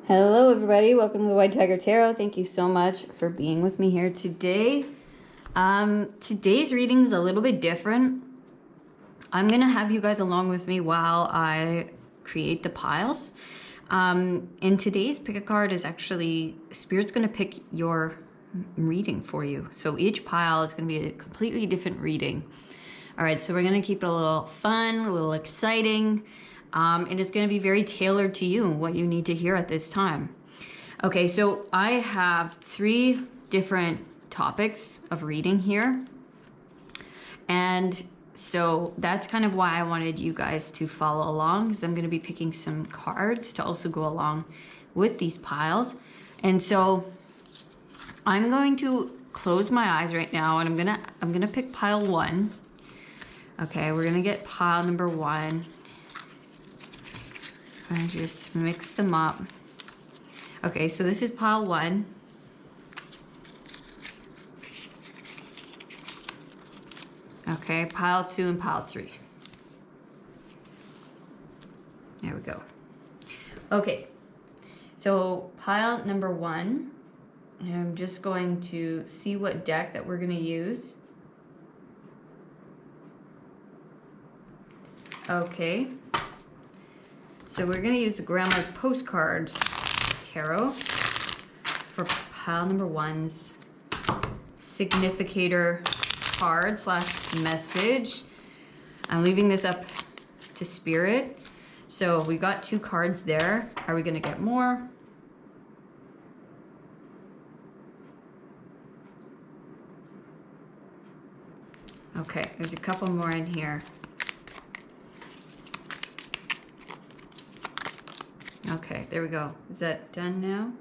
Hello everybody, welcome to the White Tiger Tarot. Thank you so much for being with me here today. Today's reading is a little bit different. I'm gonna have you guys along with me while I create the piles. And today's pick a card is actually, Spirit's gonna pick your reading for you. So each pile is gonna be a completely different reading. All right, so we're gonna keep it a little fun, a little exciting. And it's going to be very tailored to you and what you need to hear at this time. Okay, so I have 3 different topics of reading here. And so that's kind of why I wanted you guys to follow along, because I'm going to be picking some cards to also go along with these piles. And so I'm going to close my eyes right now, and I'm gonna pick pile 1. Okay, we're gonna get pile number 1. I just mix them up. Okay, so this is pile 1. Okay, pile 2 and pile 3. There we go. Okay, so pile number 1, I'm just going to see what deck that we're gonna use. Okay. So we're going to use the Grandma's Postcards Tarot for pile number 1's significator card / message. I'm leaving this up to Spirit. So we got 2 cards there. Are we going to get more? Okay, there's a couple more in here. Okay, there we go. Is that done now?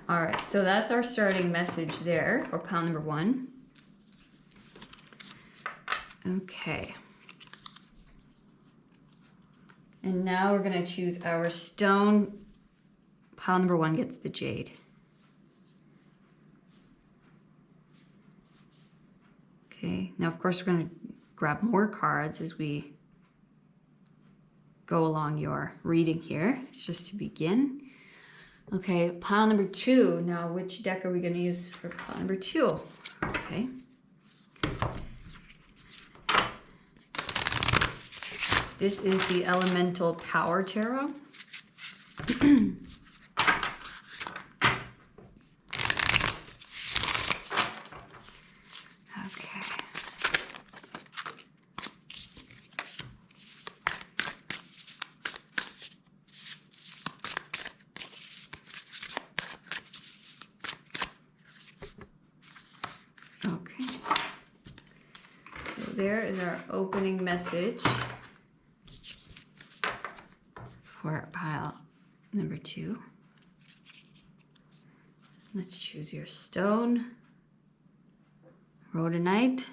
All right, so that's our starting message there for pile number 1. Okay. And now we're gonna choose our stone. Pile number 1 gets the Jade. Okay, now of course we're gonna grab more cards as we go along your reading here. It's just to begin. Okay, pile number 2. Now, which deck are we going to use for pile number 2? Okay. This is the Elemental Power Tarot. There is our opening message for pile number 2. Let's choose your stone, Rhodenite.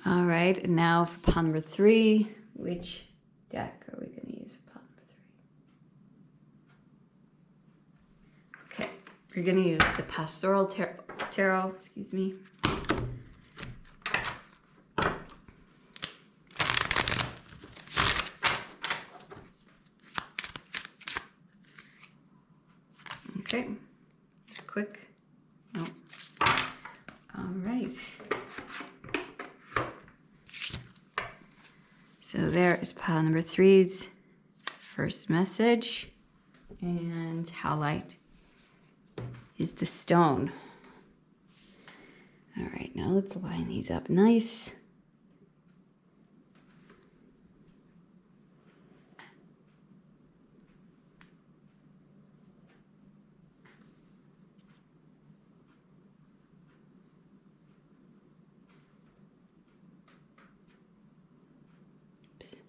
All right, and now for pile number 3, which deck are we going to use for pile number 3? Okay. We're going to use the Pastoral Tarot, excuse me. Okay, just quick. No. All right. So there is pile number 3's first message, and Howlite is the stone. All right, now let's line these up nice. Oops.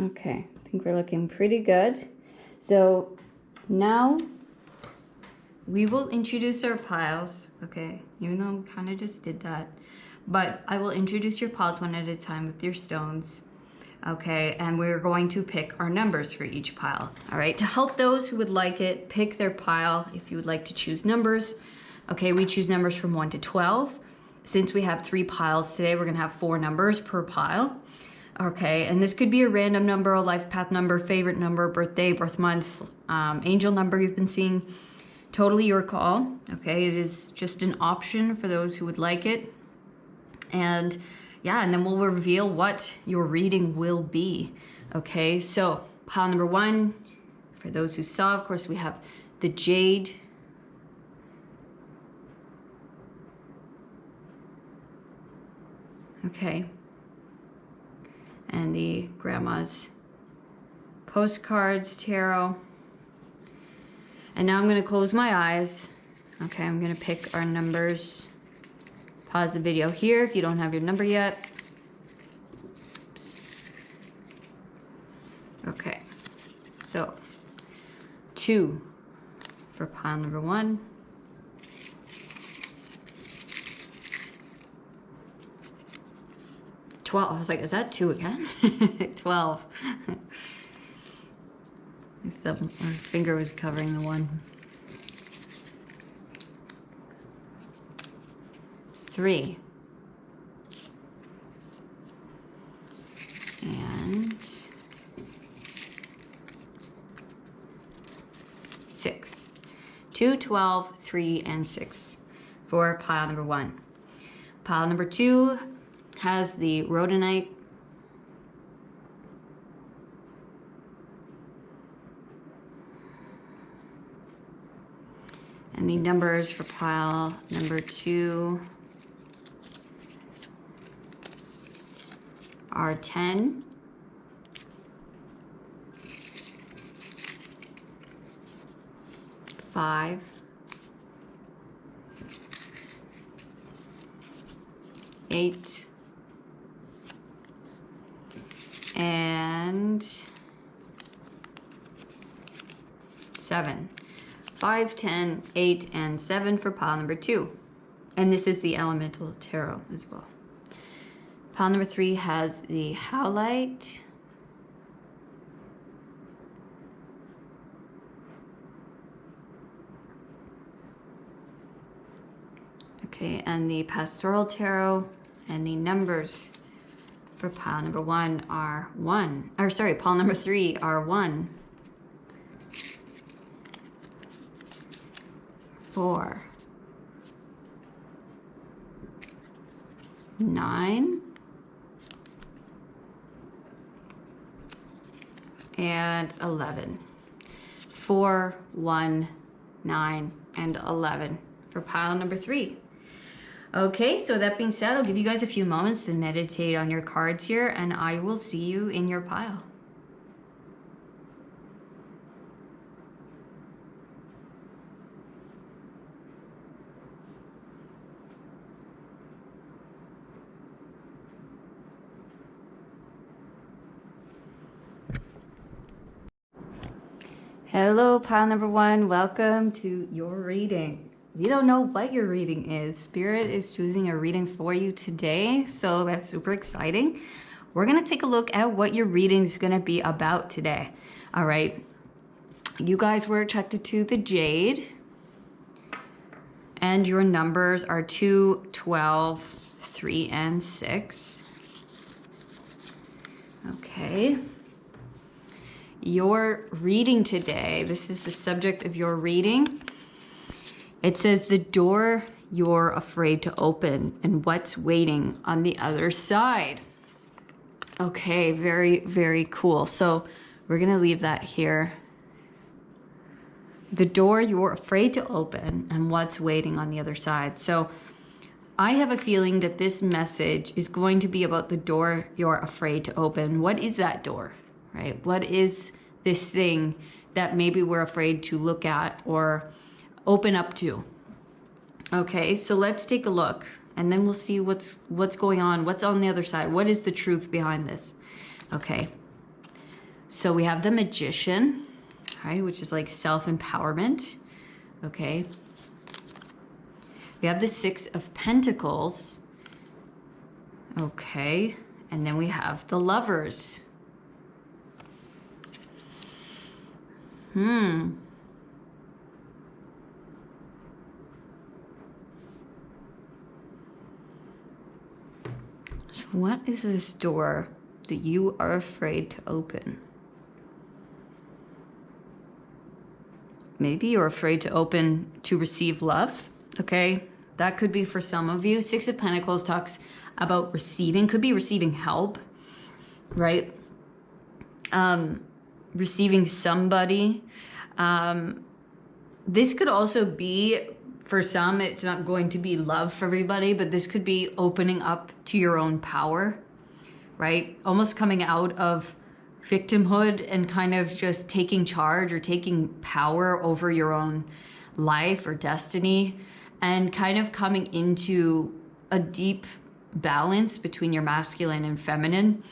Okay, I think we're looking pretty good. So now we will introduce our piles, okay? Even though we kind of just did that. But I will introduce your piles one at a time with your stones. Okay, and we're going to pick our numbers for each pile. All right, to help those who would like it, pick their pile if you would like to choose numbers. Okay, we choose numbers from 1 to 12. Since we have 3 piles today, we're gonna have 4 numbers per pile. Okay, and this could be a random number, a life path number, favorite number, birthday, birth month, angel number you've been seeing. Totally your call. Okay, it is just an option for those who would like it. And yeah, and then we'll reveal what your reading will be. Okay, so pile number 1, for those who saw, of course, we have the Jade. Okay. And the Grandma's Postcards Tarot. And now I'm gonna close my eyes. Okay, I'm gonna pick our numbers. Pause the video here if you don't have your number yet. Oops. Okay, so 2 for pile number 1. 12. I was like, is that 2 again? 12. My finger was covering the 1. 3. And 6. 2, 12, 3, and 6 for pile number 1. Pile number 2 has the Rhodenite. And the numbers for pile number 2 are 10, 5, 8, and 7. 5, 10, 8, and 7 for pile number 2. And this is the Elemental Tarot as well. Pile number 3 has the Howlite. Okay, and the Pastoral Tarot. And the numbers for pile number 1 are 1. Or sorry, pile number 3 are 1, 4, 9, and 11. 4, 1, 9, and 11 for pile number 3. Okay, so that being said, I'll give you guys a few moments to meditate on your cards here, and I will see you in your pile. Hello, pile number 1. Welcome to your reading. We don't know what your reading is. Spirit is choosing a reading for you today, so that's super exciting. We're going to take a look at what your reading is going to be about today. All right. You guys were attracted to the Jade, and your numbers are 2, 12, 3, and 6. Okay. Your reading today, this is the subject of your reading. It says the door you're afraid to open and what's waiting on the other side. Okay, very, very cool. So we're gonna leave that here. The door you're afraid to open and what's waiting on the other side. So I have a feeling that this message is going to be about the door you're afraid to open. What is that door, right? What is this thing that maybe we're afraid to look at or open up to? Okay, so let's take a look, and then we'll see what's going on, what's on the other side. What is the truth behind this? Okay, so we have the Magician, right, which is like self-empowerment. Okay, we have the 6 of Pentacles. Okay, and then we have the Lovers. So what is this door that you are afraid to open? Maybe you're afraid to open to receive love, okay? That could be for some of you. Six of Pentacles talks about receiving, could be receiving help, right? Receiving somebody. This could also be, for some, it's not going to be love for everybody, but this could be opening up to your own power, right? Almost coming out of victimhood and kind of just taking charge or taking power over your own life or destiny, and kind of coming into a deep balance between your masculine and feminine,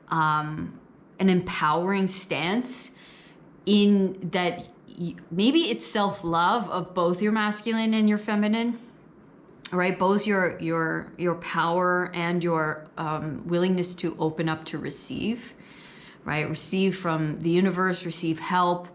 an empowering stance in that. Maybe it's self-love of both your masculine and your feminine, right? Both your power and your willingness to open up to receive, right? Receive from the universe, receive help,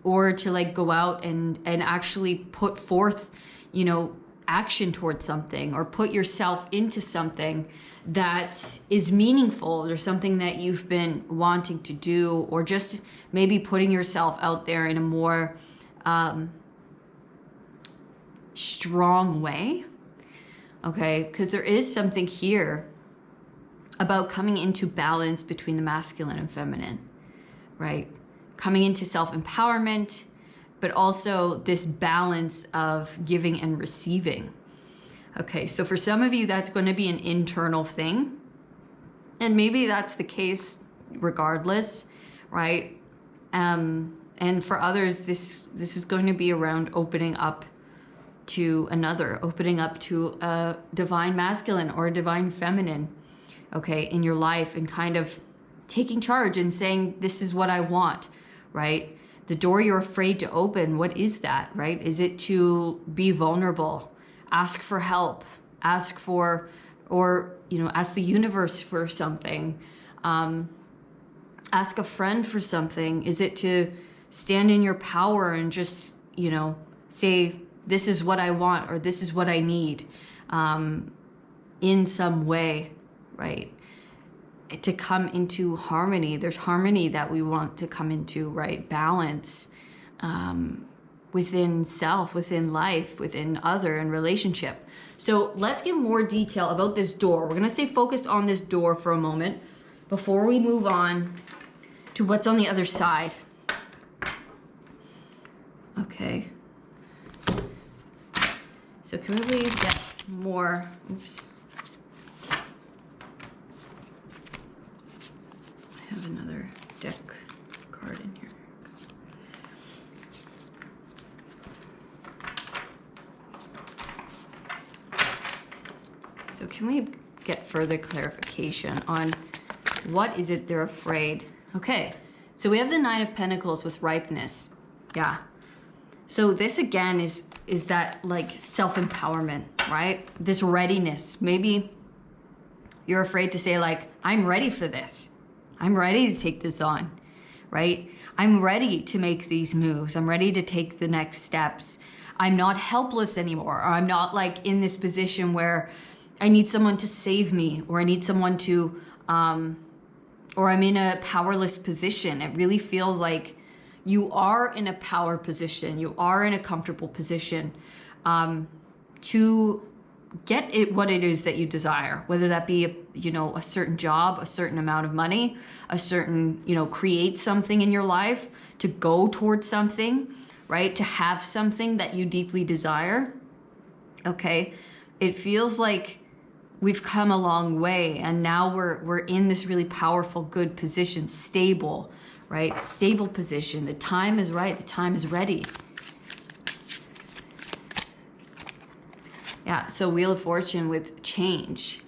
or to like go out and actually put forth, you know, action towards something, or put yourself into something that is meaningful, or something that you've been wanting to do, or just maybe putting yourself out there in a more strong way, okay? Because there is something here about coming into balance between the masculine and feminine, right? Coming into self-empowerment, but also this balance of giving and receiving. Okay, so for some of you, that's going to be an internal thing. And maybe that's the case regardless, right? And for others, this is going to be around opening up to another, opening up to a divine masculine or a divine feminine, okay, in your life, and kind of taking charge and saying, this is what I want, right? The door you're afraid to open, what is that, right? Is it to be vulnerable? Ask for help, ask for, or, you know, ask the universe for something, ask a friend for something. Is it to stand in your power and just, you know, say, this is what I want, or this is what I need, in some way, right? To come into harmony. There's harmony that we want to come into, right? Balance, within self, within life, within other, and relationship. So let's get more detail about this door. We're going to stay focused on this door for a moment before we move on to what's on the other side. Okay. So can we please get more, oops. I have another deck card in here. So can we get further clarification on what is it they're afraid? Okay, so we have the Nine of Pentacles with ripeness. Yeah. So this again is that like self-empowerment, right? This readiness. Maybe you're afraid to say like, I'm ready for this. I'm ready to take this on, right? I'm ready to make these moves. I'm ready to take the next steps. I'm not helpless anymore. Or I'm not like in this position where I need someone to save me, or I need someone to, or I'm in a powerless position. It really feels like you are in a power position. You are in a comfortable position to get it what it is that you desire, whether that be, a certain job, a certain amount of money, a certain, create something in your life, to go towards something, right? To have something that you deeply desire. Okay. It feels like we've come a long way, and now we're in this really powerful, good position, stable, right? Stable position. The time is right. The time is ready. Yeah, so Wheel of Fortune with change.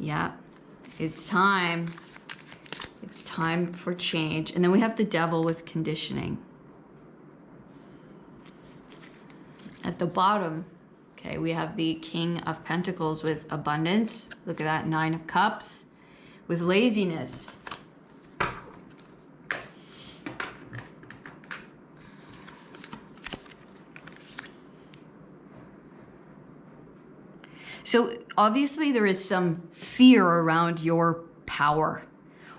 Yeah, it's time. It's time for change. And then we have the Devil with conditioning. At the bottom, okay, we have the King of Pentacles with abundance. Look at that, Nine of Cups with laziness. So obviously there is some fear around your power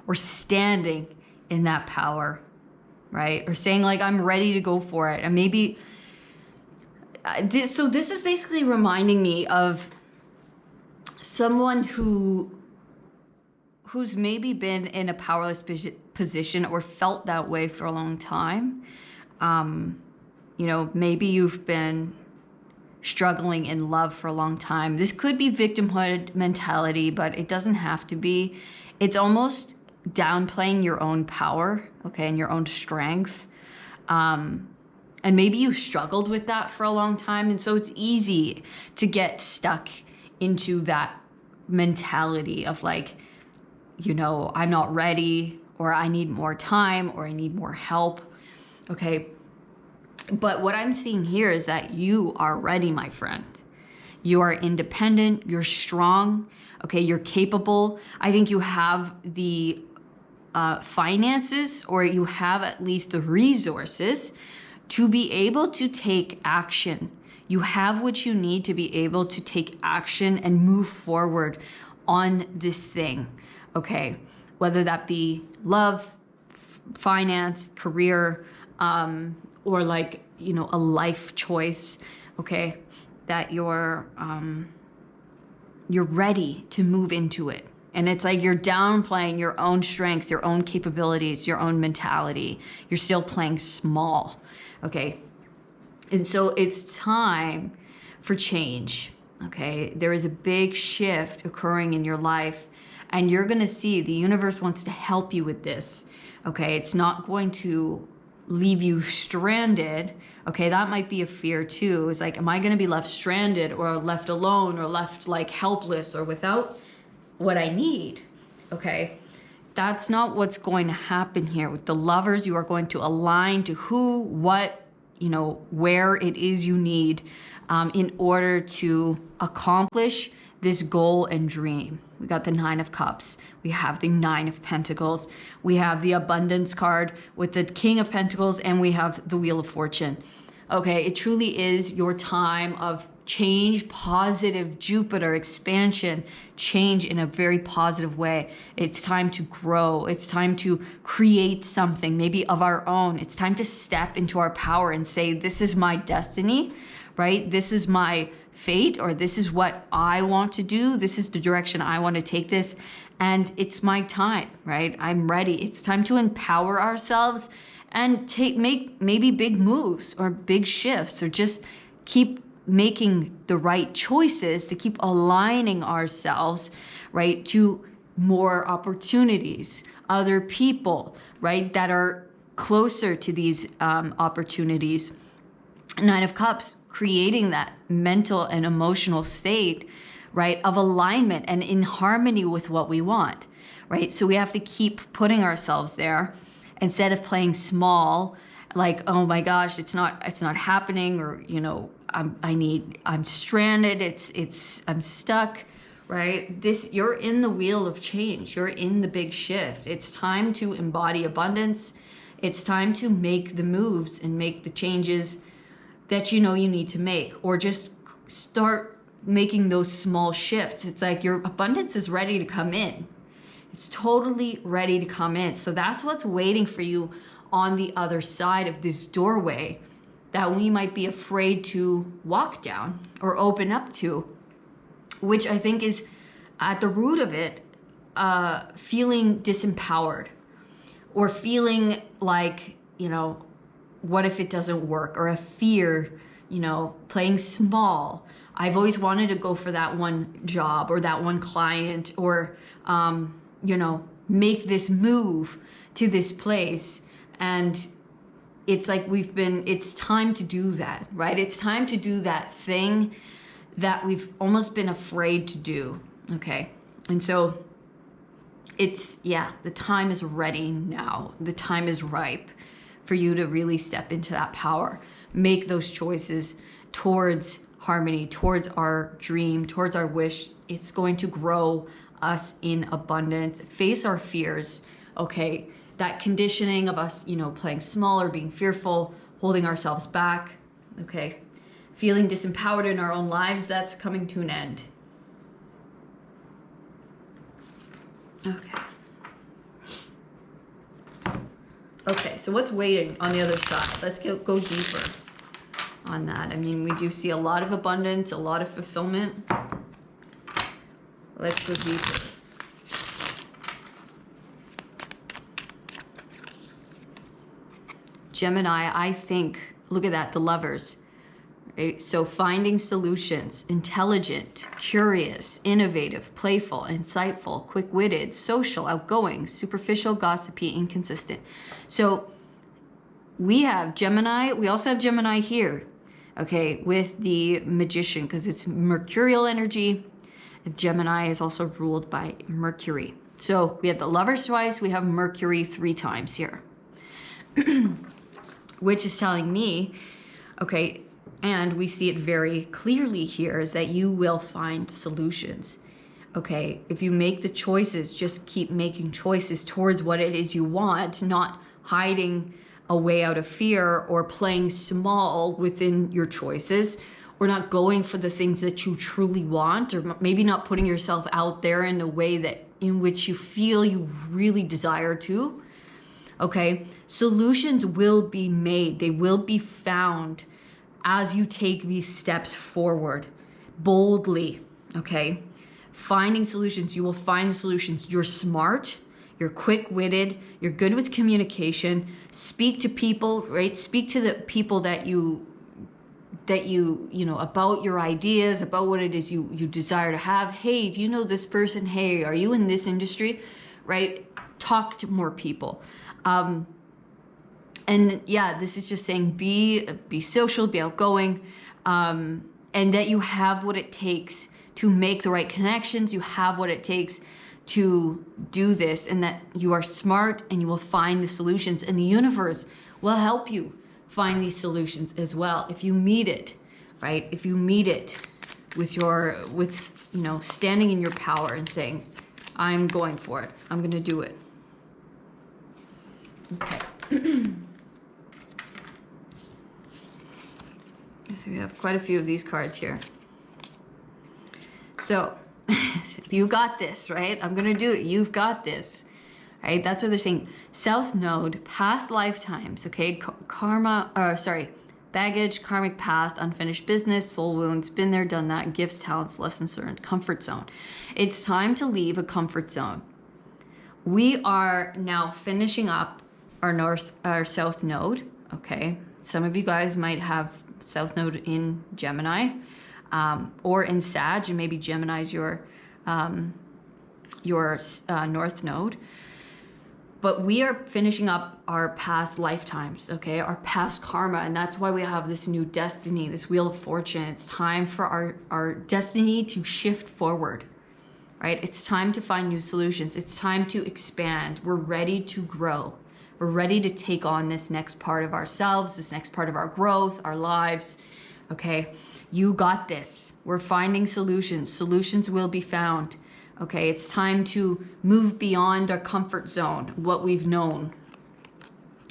or standing in that power, right? Or saying like, I'm ready to go for it. And maybe this is basically reminding me of someone who's maybe been in a powerless position or felt that way for a long time. You know, maybe you've been struggling in love for a long time. This could be victimhood mentality, but it doesn't have to be. It's almost downplaying your own power, okay, and your own strength. And maybe you struggled with that for a long time. And so it's easy to get stuck into that mentality of like, you know, I'm not ready, or I need more time, or I need more help. Okay. But what I'm seeing here is that you are ready, my friend. You are independent, you're strong, okay, you're capable. I think you have the finances, or you have at least the resources to be able to take action. You have what you need to be able to take action and move forward on this thing, okay? Whether that be love, finance, career, or like, you know, a life choice, okay, that you're ready to move into it. And it's like you're downplaying your own strengths, your own capabilities, your own mentality. You're still playing small, okay? And so it's time for change, okay? There is a big shift occurring in your life, and you're gonna see the universe wants to help you with this, okay? It's not going to leave you stranded, okay? That might be a fear too. It's like, am I gonna be left stranded or left alone or left like helpless or without what I need, okay? That's not what's going to happen here. With the lovers, you are going to align to who, what, you know, where it is you need in order to accomplish this goal and dream. We got the 9 of Cups. We have the 9 of Pentacles. We have the Abundance card with the King of Pentacles, and we have the Wheel of Fortune. Okay, it truly is your time of change, positive Jupiter expansion, change in a very positive way. It's time to grow. It's time to create something, maybe of our own. It's time to step into our power and say, this is my destiny, right? This is my fate, or this is what I want to do. This is the direction I want to take this. And it's my time, right? I'm ready. It's time to empower ourselves and make maybe big moves or big shifts, or just keep making the right choices to keep aligning ourselves, right, to more opportunities, other people, right, that are closer to these opportunities. 9 of Cups, creating that mental and emotional state, right, of alignment and in harmony with what we want, right? So we have to keep putting ourselves there instead of playing small, like, oh my gosh, it's not happening, or, you know, I'm stranded, I'm stuck, right? You're in the wheel of change. You're in the big shift. It's time to embody abundance. It's time to make the moves and make the changes that you know you need to make, or just start making those small shifts. It's like your abundance is ready to come in. It's totally ready to come in. So that's what's waiting for you on the other side of this doorway that we might be afraid to walk down or open up to, which I think is at the root of it, feeling disempowered, or feeling like, you know, what if it doesn't work, or a fear, you know, playing small. I've always wanted to go for that one job or that one client, or, you know, make this move to this place. And it's like it's time to do that, right? It's time to do that thing that we've almost been afraid to do, okay? And so the time is ready now. The time is ripe for you to really step into that power, make those choices towards harmony, towards our dream, towards our wish. It's going to grow us in abundance. Face our fears, okay? That conditioning of us, you know, playing smaller, being fearful, holding ourselves back, okay? Feeling disempowered in our own lives, that's coming to an end, Okay. Okay, so what's waiting on the other side? Let's go deeper on that. I mean, we do see a lot of abundance, a lot of fulfillment. Let's go deeper. Gemini, I think, look at that, the Lovers. Right? So finding solutions, intelligent, curious, innovative, playful, insightful, quick-witted, social, outgoing, superficial, gossipy, inconsistent. So we have Gemini. We also have Gemini here, okay, with the Magician, because it's mercurial energy. Gemini is also ruled by Mercury. So we have the Lovers twice. We have Mercury 3 times here, which is telling me, okay, and we see it very clearly here, is that you will find solutions. Okay, if you make the choices, just keep making choices towards what it is you want, not hiding a way out of fear or playing small within your choices, or not going for the things that you truly want, or maybe not putting yourself out there in a way that in which you feel you really desire to. Okay, solutions will be made. They will be found as you take these steps forward boldly. Okay, finding solutions. You will find solutions. You're smart. You're quick-witted. You're good with communication. Speak to people, right? Speak to the people that you know, about your ideas, about what it is you desire to have. Hey, do you know this person? Hey, are you in this industry? Right? Talk to more people. And yeah, this is just saying be social, be outgoing, and that you have what it takes to make the right connections. You have what it takes to do this, and that you are smart and you will find the solutions, and the universe will help you find these solutions as well. If you meet it, right? If you meet it with you know, standing in your power and saying, I'm going for it. I'm going to do it. Okay. So we have quite a few of these cards here. So you got this, right? I'm going to do it. You've got this, right? That's what they're saying. South Node, past lifetimes, okay? Baggage, karmic past, unfinished business, soul wounds, been there, done that, gifts, talents, lessons learned, comfort zone. It's time to leave a comfort zone. We are now finishing up our South Node, okay? Some of you guys might have South Node in Gemini, or in Sag, and maybe Gemini is your North Node. But we are finishing up our past lifetimes, okay? Our past karma, and that's why we have this new destiny, this Wheel of Fortune. It's time for our destiny to shift forward, right? It's time to find new solutions. It's time to expand. We're ready to grow. We're ready to take on this next part of ourselves, this next part of our growth, our lives, okay? You got this. We're finding solutions. Solutions will be found, okay? It's time to move beyond our comfort zone, what we've known.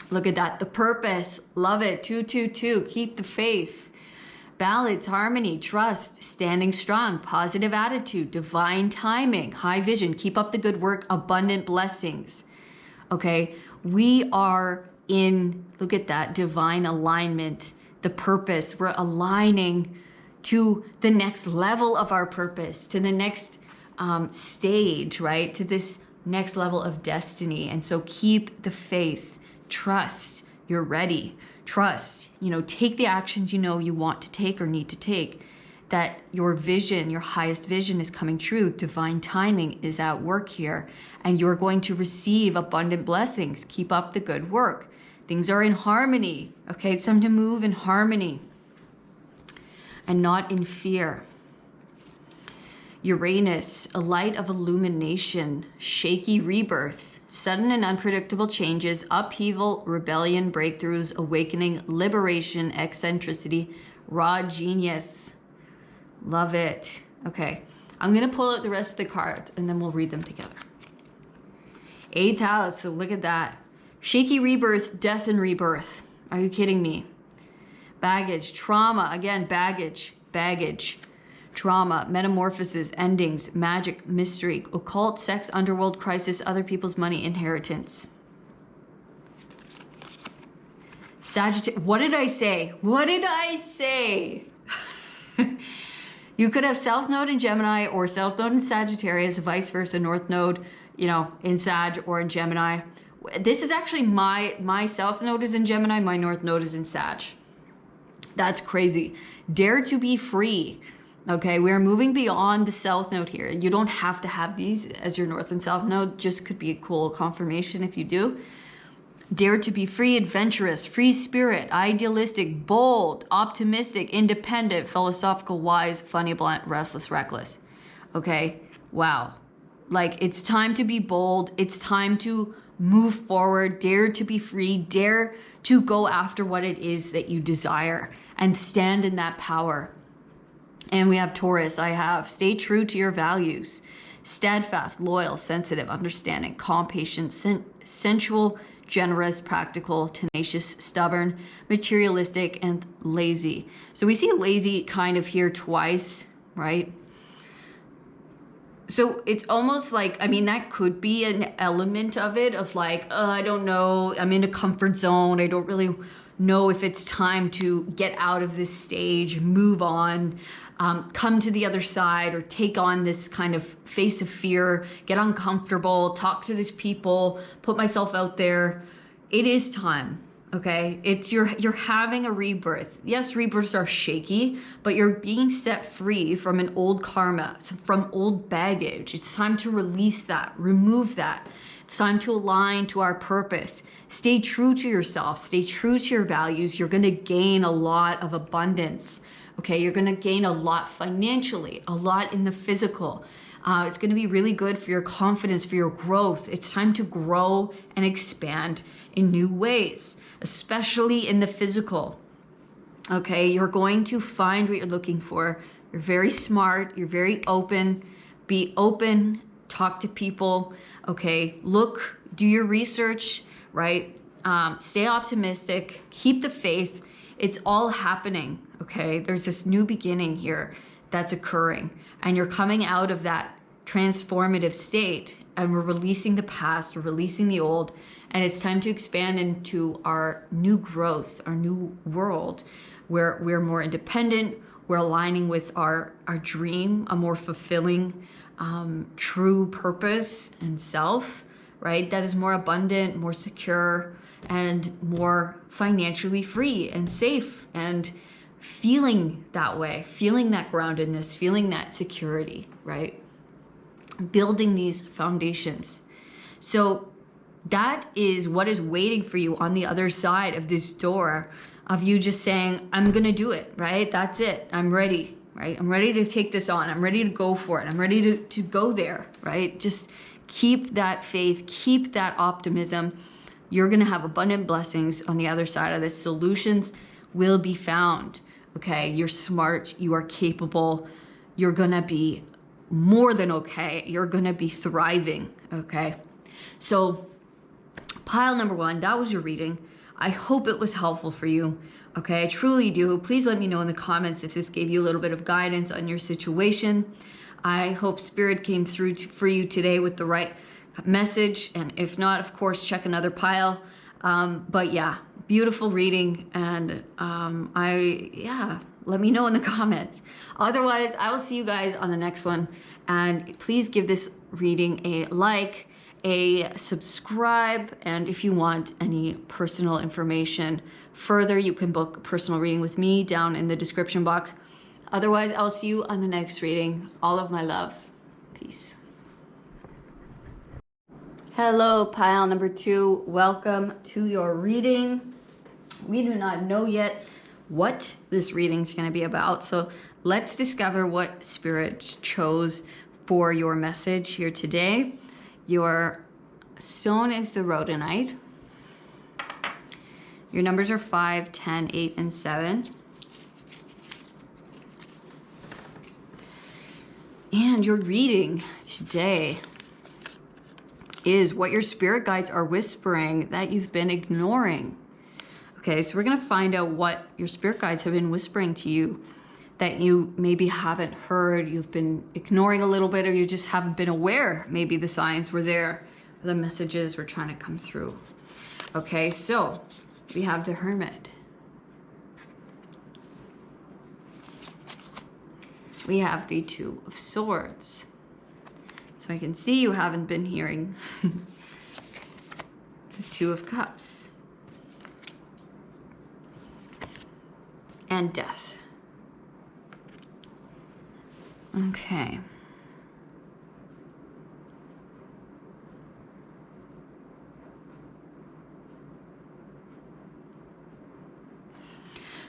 Look at that. The purpose. Love it. 222. Keep the faith. Balance, harmony, trust, standing strong, positive attitude, divine timing, high vision. Keep up the good work, abundant blessings, okay? We are in, look at that, divine alignment, the purpose. We're aligning to the next level of our purpose, to the next stage, right? To this next level of destiny. And so keep the faith, trust, you're ready. Trust, you know, take the actions you know you want to take or need to take, that your vision, your highest vision is coming true. Divine timing is at work here, and you're going to receive abundant blessings. Keep up the good work. Things are in harmony, okay? It's time to move in harmony and not in fear. Uranus, a light of illumination, shaky rebirth, sudden and unpredictable changes, upheaval, rebellion, breakthroughs, awakening, liberation, eccentricity, raw genius. Love it. Okay, I'm gonna pull out the rest of the cards and then we'll read them together. 8th house, so look at that. Shaky rebirth, death and rebirth. Are you kidding me? Baggage, trauma, again, baggage, trauma, metamorphosis, endings, magic, mystery, occult, sex, underworld, crisis, other people's money, inheritance. Sagittarius, what did I say? What did I say? You could have South Node in Gemini or South Node in Sagittarius, vice versa, North Node, you know, in Sag or in Gemini. This is actually my South Node is in Gemini, my North Node is in Sag. That's crazy. Dare to be free. Okay, we're moving beyond the South Node here. You don't have to have these as your North and South Node, just could be a cool confirmation if you do. Dare to be free, adventurous, free spirit, idealistic, bold, optimistic, independent, philosophical, wise, funny, blunt, restless, reckless. Okay, wow. Like, it's time to be bold. It's time to move forward. Dare to be free. Dare to go after what it is that you desire and stand in that power. And we have Taurus. I have stay true to your values. Steadfast, loyal, sensitive, understanding, calm, patient, sensual, generous, practical, tenacious, stubborn, materialistic, and lazy. So we see lazy kind of here twice, right? So it's almost like, I mean, that could be an element of it, of like, I don't know, I'm in a comfort zone. I don't really know if it's time to get out of this stage, move on, come to the other side, or take on this kind of face of fear, get uncomfortable, talk to these people, put myself out there. It is time, okay? It's you're having a rebirth. Yes, rebirths are shaky, but you're being set free from an old karma, from old baggage. It's time to release that, remove that. It's time to align to our purpose. Stay true to yourself, stay true to your values. You're gonna gain a lot of abundance. Okay, you're gonna gain a lot financially, a lot in the physical. It's gonna be really good for your confidence, for your growth. It's time to grow and expand in new ways, especially in the physical. Okay, you're going to find what you're looking for. You're very smart, you're very open. Be open, talk to people, okay? Look, do your research, right? Stay optimistic, keep the faith. It's all happening. Okay, there's this new beginning here that's occurring, and you're coming out of that transformative state, and we're releasing the past, we're releasing the old, and it's time to expand into our new growth, our new world, where we're more independent, we're aligning with our dream, a more fulfilling, true purpose and self, right? That is more abundant, more secure, and more financially free and safe, and feeling that way, feeling that groundedness, feeling that security, right? Building these foundations. So that is what is waiting for you on the other side of this door, of you just saying, I'm gonna do it, right? That's it, I'm ready, right? I'm ready to take this on, I'm ready to go for it, I'm ready to go there, right? Just keep that faith, keep that optimism. You're gonna have abundant blessings on the other side of this. Solutions will be found. Okay, you're smart, you are capable, you're gonna be more than okay, you're gonna be thriving, okay? So pile number one, that was your reading. I hope it was helpful for you, okay? I truly do. Please let me know in the comments if this gave you a little bit of guidance on your situation. I hope Spirit came through for you today with the right message, and if not, of course, check another pile. But yeah, beautiful reading, and let me know in the comments. Otherwise, I will see you guys on the next one, and please give this reading a like, a subscribe, and if you want any personal information further, you can book a personal reading with me down in the description box. Otherwise, I'll see you on the next reading. All of my love. Peace. Hello, pile number two. Welcome to your reading. We do not know yet what this reading is going to be about, so let's discover what Spirit chose for your message here today. Your stone is the Rhodenite. Your numbers are 5, 10, 8, and 7. And your reading today is what your spirit guides are whispering that you've been ignoring. Okay, so we're gonna find out what your spirit guides have been whispering to you that you maybe haven't heard, you've been ignoring a little bit, or you just haven't been aware. Maybe the signs were there, the messages were trying to come through. Okay, so we have the Hermit. We have the Two of Swords. So I can see you haven't been hearing the Two of Cups. And Death. Okay.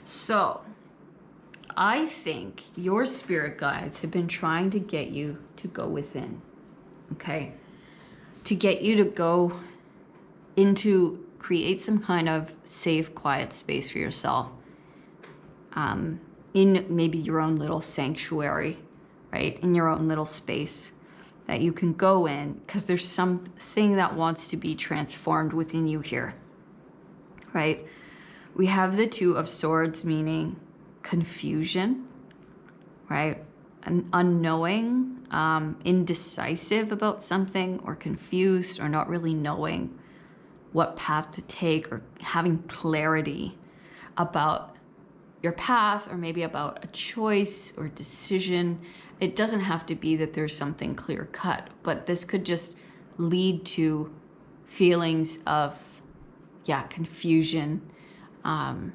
So, I think your spirit guides have been trying to get you to go within, okay? To get you to go into, create some kind of safe, quiet space for yourself, in maybe your own little sanctuary, right? In your own little space that you can go in, because there's something that wants to be transformed within you here, right? We have the Two of Swords, meaning confusion, right? An unknowing, indecisive about something, or confused, or not really knowing what path to take, or having clarity about your path, or maybe about a choice or decision. It doesn't have to be that there's something clear cut, but this could just lead to feelings of, confusion, and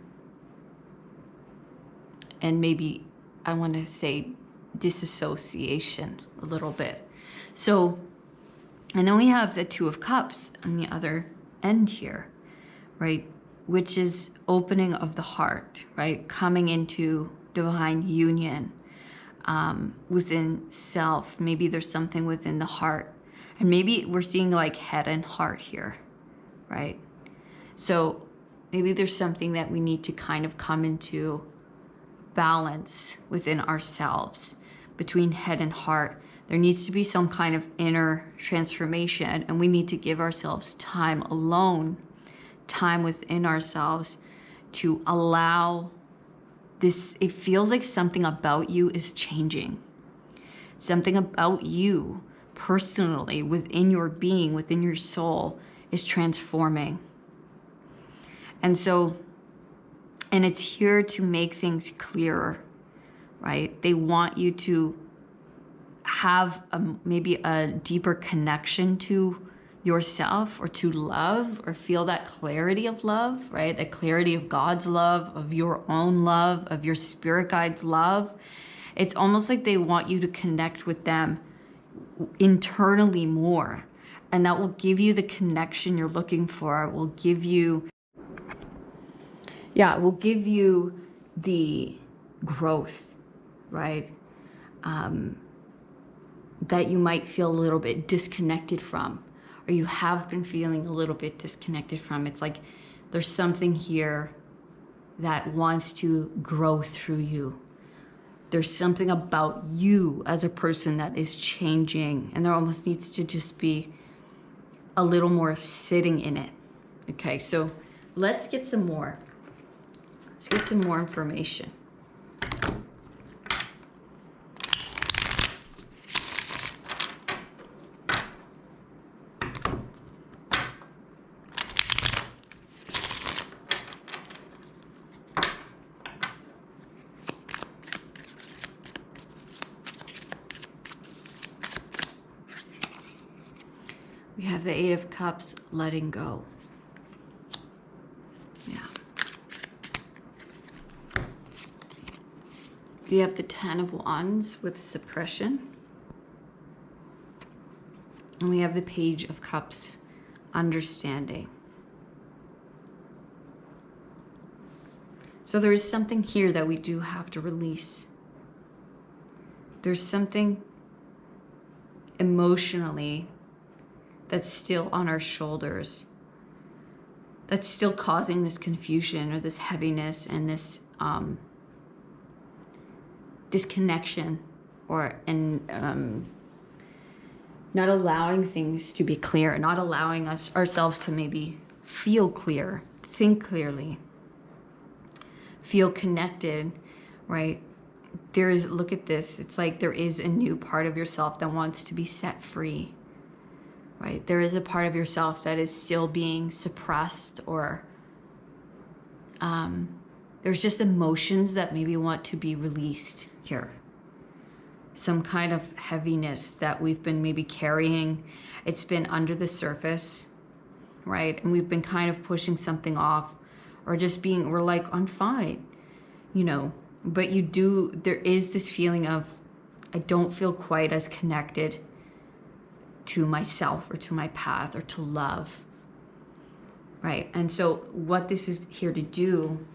maybe I want to say disassociation a little bit. So, and then we have the Two of Cups on the other end here, right? Which is opening of the heart, right? Coming into divine union within self. Maybe there's something within the heart. And maybe we're seeing like head and heart here, right? So maybe there's something that we need to kind of come into balance within ourselves between head and heart. There needs to be some kind of inner transformation, and we need to give ourselves time alone, time within ourselves, to allow this. It feels like something about you is changing. Something about you personally, within your being, within your soul, is transforming. And so, and it's here to make things clearer, right? They want you to have maybe a deeper connection to yourself, or to love, or feel that clarity of love, right? The clarity of God's love, of your own love, of your spirit guide's love. It's almost like they want you to connect with them internally more. And that will give you the connection you're looking for. It will give you, it will give you the growth, right? That you might feel a little bit disconnected from, or you have been feeling a little bit disconnected from. It's like there's something here that wants to grow through you. There's something about you as a person that is changing, and there almost needs to just be a little more sitting in it. Okay, so let's get some more. Let's get some more information. We have the Eight of Cups, letting go. Yeah. We have the Ten of Wands with suppression. And we have the Page of Cups, understanding. So there is something here that we do have to release. There's something emotionally that's still on our shoulders, that's still causing this confusion, or this heaviness, and this disconnection, or not allowing things to be clear, not allowing ourselves to maybe feel clear, think clearly, feel connected, right? look at this, it's like there is a new part of yourself that wants to be set free, right? There is a part of yourself that is still being suppressed, or there's just emotions that maybe want to be released here. Some kind of heaviness that we've been maybe carrying. It's been under the surface, right? And we've been kind of pushing something off, or just we're like, I'm fine, you know, but there is this feeling of, I don't feel quite as connected to myself or to my path or to love, right? And so what this is here to do,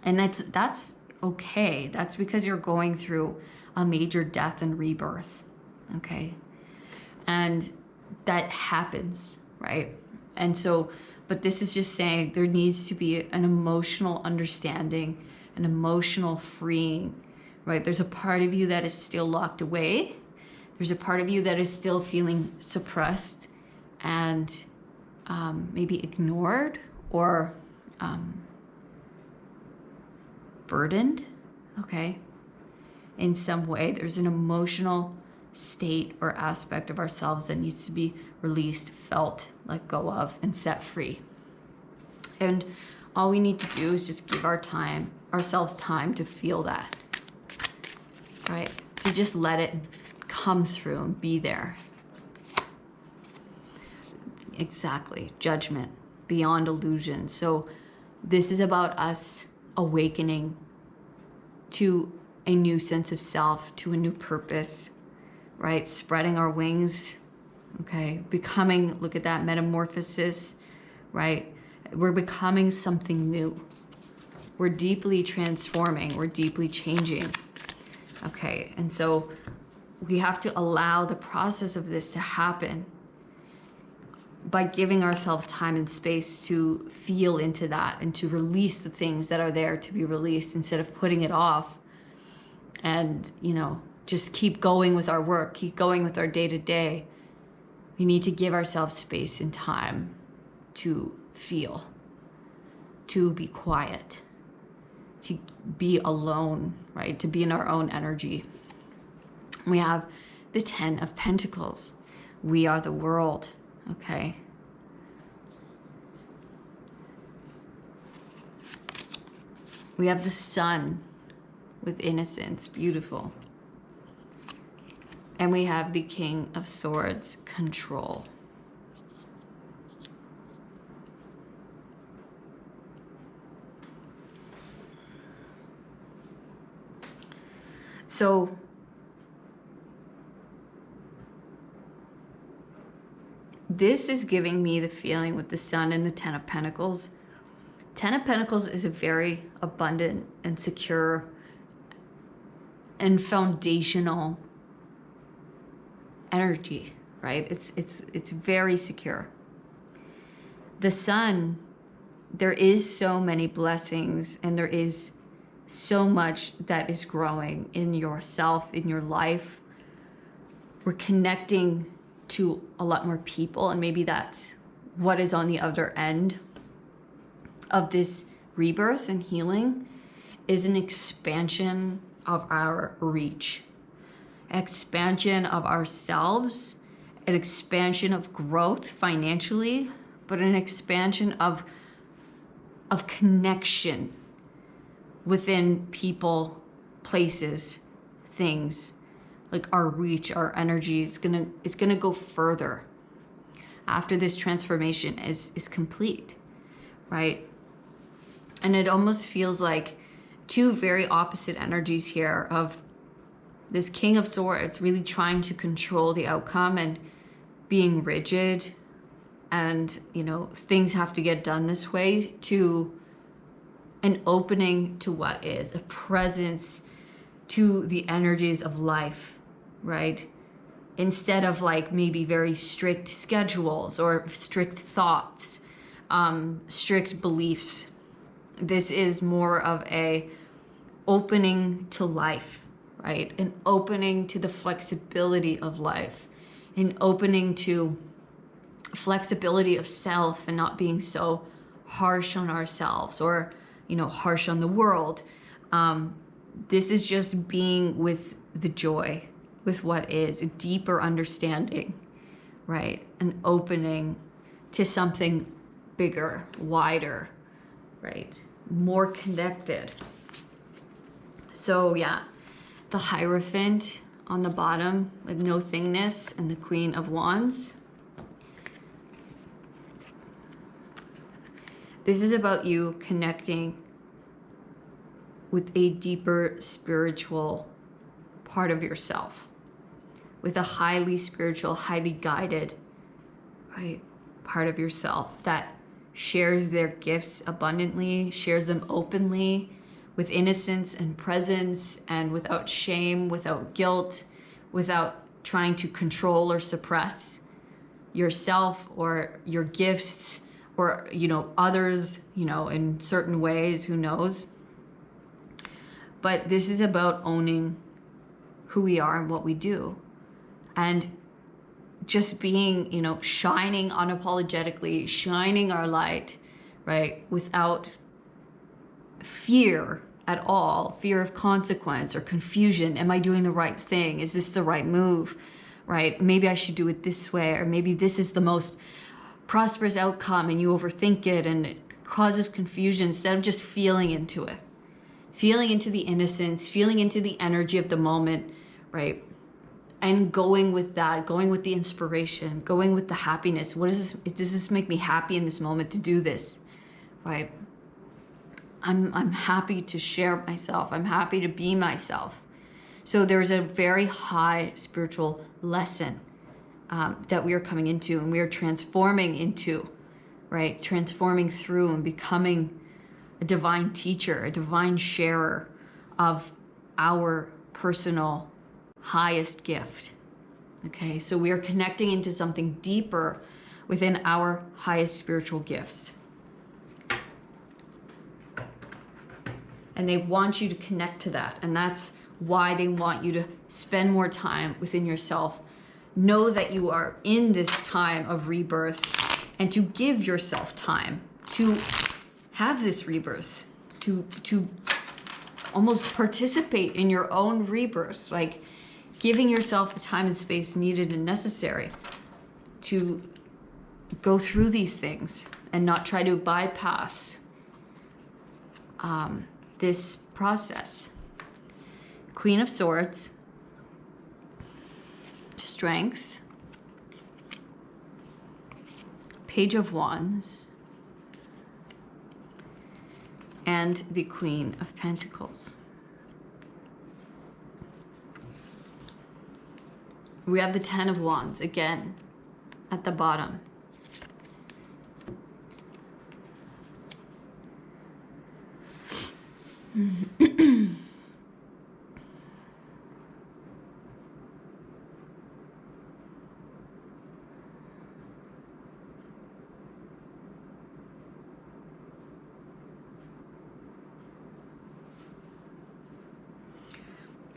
and that's okay. That's because you're going through a major death and rebirth, okay? And that happens, right? And so, but this is just saying there needs to be an emotional understanding, an emotional freeing, right? There's a part of you that is still locked away. There's a part of you that is still feeling suppressed and maybe ignored or burdened, okay? In some way, there's an emotional state or aspect of ourselves that needs to be released, felt, let go of, and set free. And all we need to do is just give ourselves time to feel that, right? To just let it come through and be there. Exactly. Judgment, beyond illusion. So this is about us awakening to a new sense of self, to a new purpose, right? Spreading our wings, okay? Becoming, look at that metamorphosis, right? We're becoming something new. We're deeply transforming. We're deeply changing, okay? And so we have to allow the process of this to happen by giving ourselves time and space to feel into that and to release the things that are there to be released, instead of putting it off and, you know, just keep going with our work, keep going with our day-to-day. We need to give ourselves space and time to feel, to be quiet, to be alone, right? To be in our own energy. We have the 10 of Pentacles. We are the world, okay? We have the Sun with innocence, beautiful. And we have the King of Swords, control. So this is giving me the feeling with the Sun and the 10 of Pentacles. 10 of Pentacles is a very abundant and secure and foundational energy, right? It's very secure. The Sun, there is so many blessings, and there is so much that is growing in yourself, in your life. We're connecting to a lot more people, and maybe that's what is on the other end of this rebirth and healing, is an expansion of our reach, expansion of ourselves, an expansion of growth financially, but an expansion of connection within people, places, things. Like our reach, our energy is gonna go further after this transformation is complete, right? And it almost feels like two very opposite energies here of this King of Swords really trying to control the outcome and being rigid, and, you know, things have to get done this way, to an opening to what is a presence to the energies of life, right? Instead of like maybe very strict schedules or strict thoughts, strict beliefs. This is more of a opening to life, right? An opening to the flexibility of life, an opening to flexibility of self, and not being so harsh on ourselves or, you know, harsh on the world. This is just being with the joy, with what is, a deeper understanding, right? An opening to something bigger, wider, right? More connected. So yeah, the Hierophant on the bottom with no thingness and the Queen of Wands. This is about you connecting with a deeper spiritual part of yourself, with a highly spiritual, highly guided, right, part of yourself that shares their gifts abundantly, shares them openly, with innocence and presence, and without shame, without guilt, without trying to control or suppress yourself or your gifts or, you know, others, you know, in certain ways, who knows. But this is about owning who we are and what we do. And just being, you know, shining unapologetically, shining our light, right? Without fear at all, fear of consequence or confusion. Am I doing the right thing? Is this the right move, right? Maybe I should do it this way, or maybe this is the most prosperous outcome, and you overthink it and it causes confusion instead of just feeling into it. Feeling into the innocence, feeling into the energy of the moment, right? And going with that, going with the inspiration, going with the happiness. What is this? Does this make me happy in this moment to do this, right? I'm happy to share myself. I'm happy to be myself. So there's a very high spiritual lesson that we are coming into, and we are transforming into, right? Transforming through and becoming a divine teacher, a divine sharer of our personal highest gift. Okay, so we are connecting into something deeper within our highest spiritual gifts. And they want you to connect to that. And that's why they want you to spend more time within yourself. Know that you are in this time of rebirth, and to give yourself time to have this rebirth, to almost participate in your own rebirth, like giving yourself the time and space needed and necessary to go through these things and not try to bypass this process. Queen of Swords, Strength, Page of Wands, and the Queen of Pentacles. We have the Ten of Wands again at the bottom.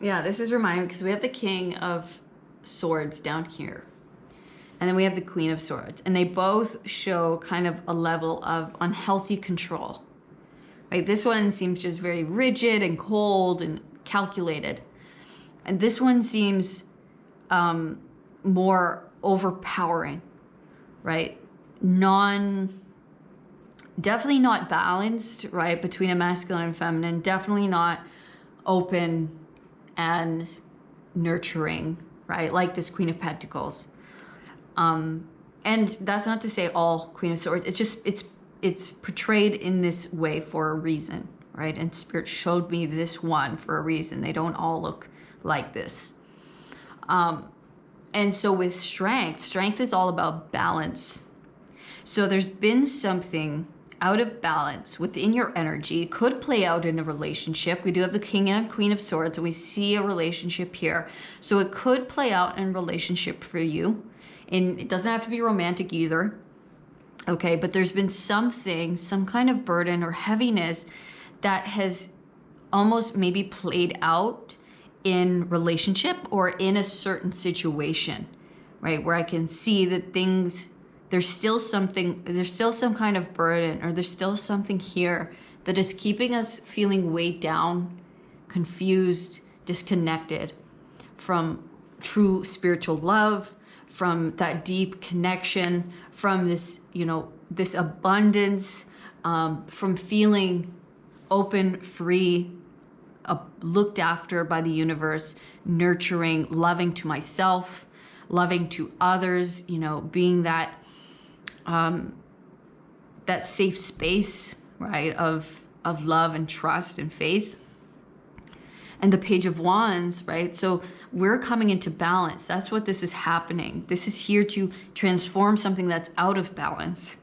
Yeah, this is reminding me because we have the King of Swords down here, and then we have the Queen of Swords, and they both show kind of a level of unhealthy control. Right? This one seems just very rigid and cold and calculated, and this one seems more overpowering, right? Definitely not balanced, right, between a masculine and feminine. Definitely not open and nurturing, right? Like this Queen of Pentacles. And that's not to say all Queen of Swords. It's just, it's portrayed in this way for a reason, right? And Spirit showed me this one for a reason. They don't all look like this. And so with strength is all about balance. So there's been something out of balance within your energy. It could play out in a relationship. We do have the King and Queen of Swords, and we see a relationship here. So it could play out in a relationship for you. And it doesn't have to be romantic either. Okay, but there's been something, some kind of burden or heaviness that has almost maybe played out in relationship or in a certain situation, right? Where I can see that things, there's still some kind of burden, or there's still something here that is keeping us feeling weighed down, confused, disconnected from true spiritual love, from that deep connection, from this, you know, this abundance, from feeling open, free, looked after by the universe, nurturing, loving to myself, loving to others, you know, being that that safe space, right, of love and trust and faith. And the Page of Wands, right? So we're coming into balance. That's what this is happening. This is here to transform something that's out of balance,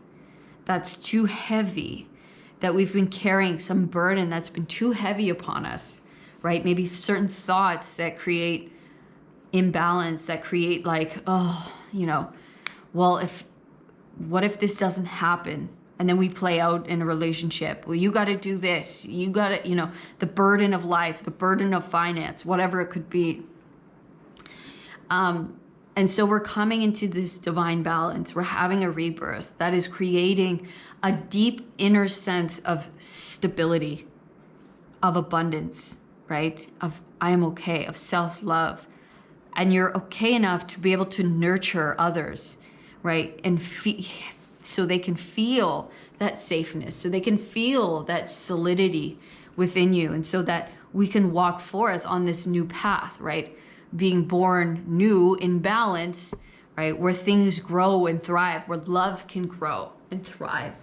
that's too heavy, that we've been carrying some burden that's been too heavy upon us, right? Maybe certain thoughts that create imbalance, that create like, oh, you know, well, what if this doesn't happen? And then we play out in a relationship. Well, you got to do this. You got to, you know, the burden of life, the burden of finance, whatever it could be. And so we're coming into this divine balance. We're having a rebirth that is creating a deep inner sense of stability, of abundance, right? Of I am okay, of self-love. And you're okay enough to be able to nurture others, right? And so they can feel that safeness, so they can feel that solidity within you, and so that we can walk forth on this new path, right? Being born new in balance, right? Where things grow and thrive, where love can grow and thrive.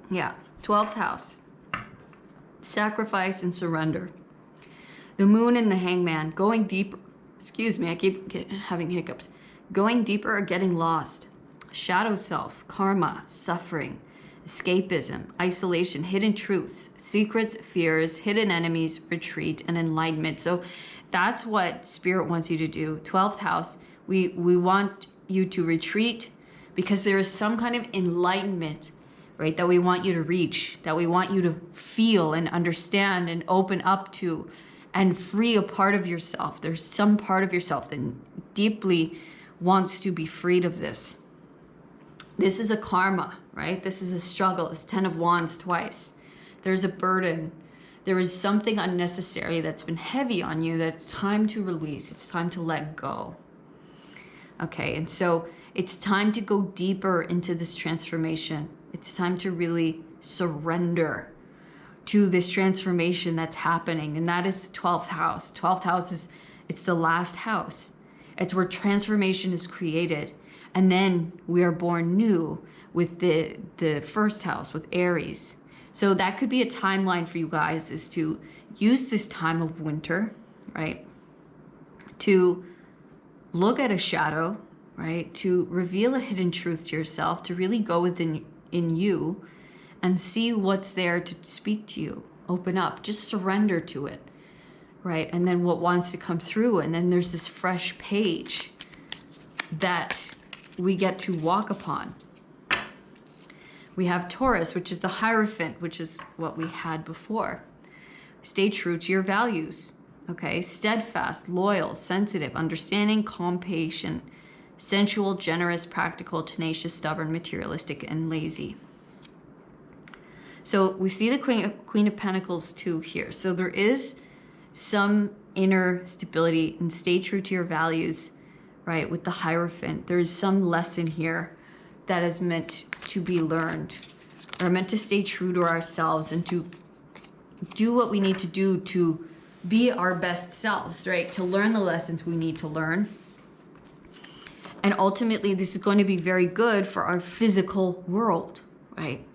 Yeah, 12th house. Sacrifice and surrender. The Moon and the Hangman. Going deeper. Excuse me, I keep having hiccups. Going deeper or getting lost. Shadow self. Karma. Suffering. Escapism. Isolation. Hidden truths. Secrets. Fears. Hidden enemies. Retreat. And enlightenment. So that's what Spirit wants you to do. 12th house. We want you to retreat because there is some kind of enlightenment, right, that we want you to reach, that we want you to feel and understand and open up to and free a part of yourself. There's some part of yourself that deeply wants to be freed of this. This is a karma, right? This is a struggle. It's 10 of Wands twice. There's a burden. There is something unnecessary that's been heavy on you that's time to release. It's time to let go. Okay, and so it's time to go deeper into this transformation. It's time to really surrender to this transformation that's happening. And that is the 12th house. 12th house it's the last house. It's where transformation is created. And then we are born new with the first house, with Aries. So that could be a timeline for you guys, is to use this time of winter, right? To look at a shadow, right? To reveal a hidden truth to yourself, to really go within in you and see what's there to speak to you. Open up, just surrender to it, right? And then what wants to come through, and then there's this fresh page that we get to walk upon. We have Taurus, which is the Hierophant, which is what we had before. Stay true to your values, okay? Steadfast, loyal, sensitive, understanding, calm, patient, sensual, generous, practical, tenacious, stubborn, materialistic, and lazy. So we see the Queen of Pentacles too here. So there is some inner stability, and stay true to your values, right? With the Hierophant, there is some lesson here that is meant to be learned, or meant to stay true to ourselves and to do what we need to do to be our best selves, right? To learn the lessons we need to learn. And ultimately, this is going to be very good for our physical world, right?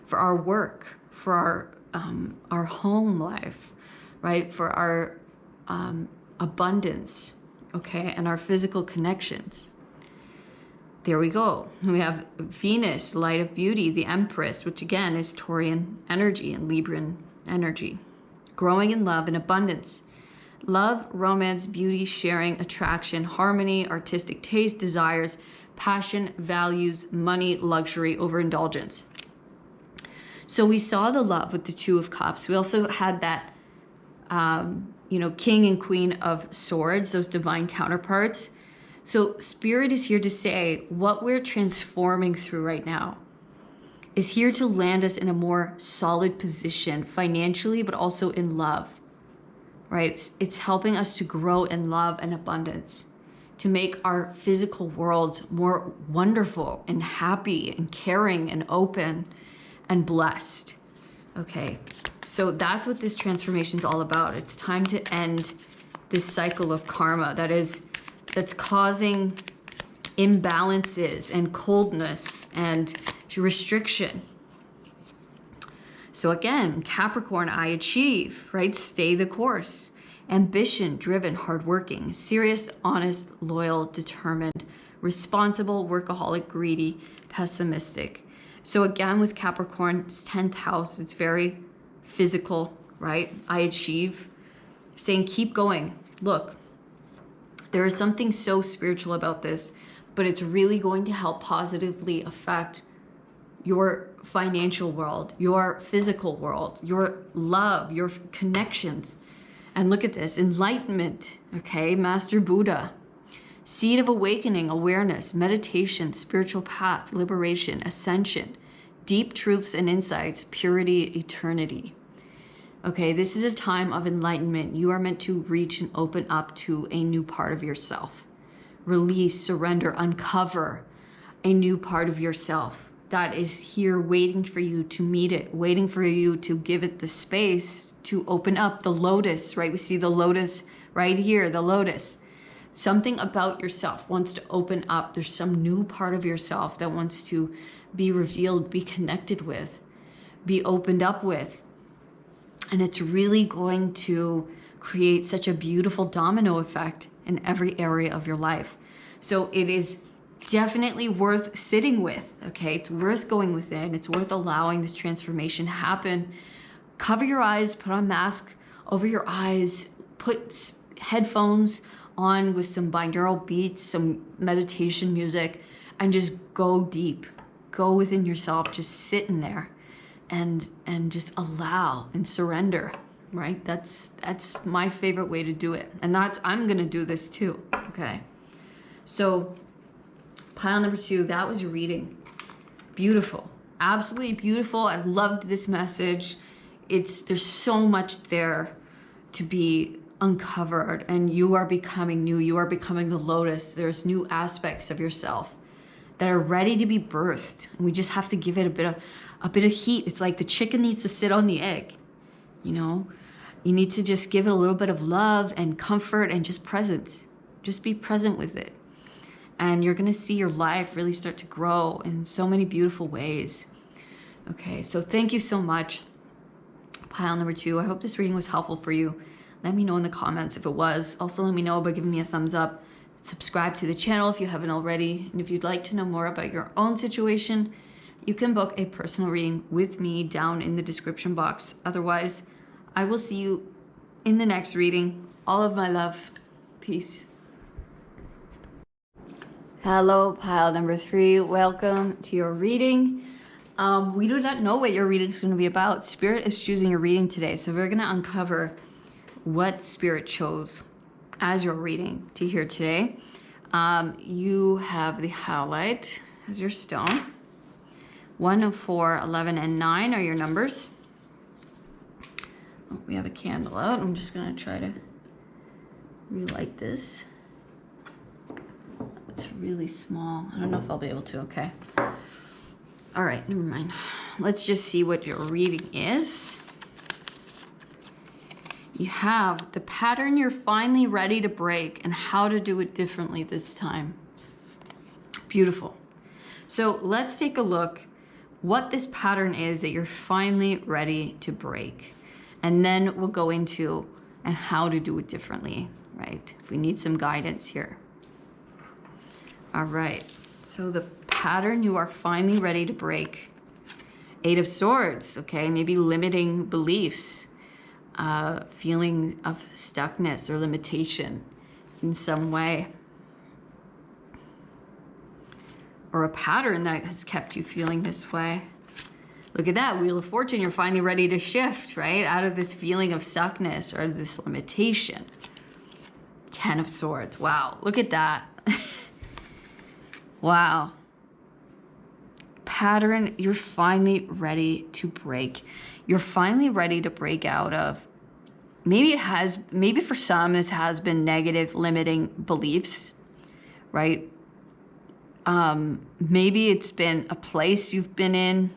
For our work, for our home life, right? For our abundance, okay? And our physical connections. There we go. We have Venus, light of beauty, the Empress, which again is Taurian energy and Libran energy. Growing in love and abundance. Love, romance, beauty, sharing, attraction, harmony, artistic taste, desires, passion, values, money, luxury, overindulgence. So we saw the love with the Two of Cups. We also had that, you know, King and Queen of Swords, those divine counterparts. So Spirit is here to say what we're transforming through right now is here to land us in a more solid position financially, but also in love, right? It's helping us to grow in love and abundance, to make our physical world more wonderful and happy and caring and open and blessed. Okay, so that's what this transformation is all about. It's time to end this cycle of karma that's causing imbalances and coldness and restriction. So again, Capricorn, I achieve, right? Stay the course. Ambition, driven, hardworking, serious, honest, loyal, determined, responsible, workaholic, greedy, pessimistic. So again, with Capricorn, it's 10th house. It's very physical, right? I achieve. Saying, keep going. Look, there is something so spiritual about this, but it's really going to help positively affect your financial world, your physical world, your love, your connections. And look at this, enlightenment, okay? Master Buddha, seed of awakening, awareness, meditation, spiritual path, liberation, ascension, deep truths and insights, purity, eternity. Okay, this is a time of enlightenment. You are meant to reach and open up to a new part of yourself. Release, surrender, uncover a new part of yourself that is here waiting for you to meet it, waiting for you to give it the space to open up. The lotus, right? We see the lotus right here, the lotus. Something about yourself wants to open up. There's some new part of yourself that wants to be revealed, be connected with, be opened up with. And it's really going to create such a beautiful domino effect in every area of your life. So it is definitely worth sitting with, okay? It's worth going within. It's worth allowing this transformation to happen. Cover your eyes, put on a mask over your eyes, put headphones on with some binaural beats, some meditation music, and just go deep. Go within yourself, just sit in there and just allow and surrender, right? That's my favorite way to do it. And I'm gonna do this too, okay? So pile number 2, that was your reading. Beautiful, absolutely beautiful. I loved this message. There's so much there to be uncovered, and you are becoming new. You are becoming the lotus. There's new aspects of yourself that are ready to be birthed. And we just have to give it a bit of heat. It's like the chicken needs to sit on the egg, you know? You need to just give it a little bit of love and comfort and just presence. Just be present with it. And you're gonna see your life really start to grow in so many beautiful ways. Okay, so thank you so much. Pile number 2, I hope this reading was helpful for you. Let me know in the comments if it was. Also let me know by giving me a thumbs up. Subscribe to the channel if you haven't already. And if you'd like to know more about your own situation, you can book a personal reading with me down in the description box. Otherwise, I will see you in the next reading. All of my love. Peace. Hello, pile number 3. Welcome to your reading. We do not know what your reading is going to be about. Spirit is choosing your reading today. So we're going to uncover what Spirit chose as your reading to hear today. You have the Howlite as your stone. 1, 4, 11, and 9 are your numbers. Oh, we have a candle out. I'm just going to try to relight this. It's really small. I don't know if I'll be able to. Okay. All right, never mind. Let's just see what your reading is. You have the pattern you're finally ready to break and how to do it differently this time. Beautiful. So let's take a look what this pattern is that you're finally ready to break. And then we'll go into and how to do it differently, right? If we need some guidance here. All right, so the pattern you are finally ready to break. 8 of Swords, okay? Maybe limiting beliefs, feeling of stuckness or limitation in some way. Or a pattern that has kept you feeling this way. Look at that, Wheel of Fortune. You're finally ready to shift, right? Out of this feeling of stuckness or this limitation. Ten of Swords. Wow, look at that. Wow. Pattern, you're finally ready to break. You're finally ready to break out of, maybe for some this has been negative limiting beliefs, right? Maybe it's been a place you've been in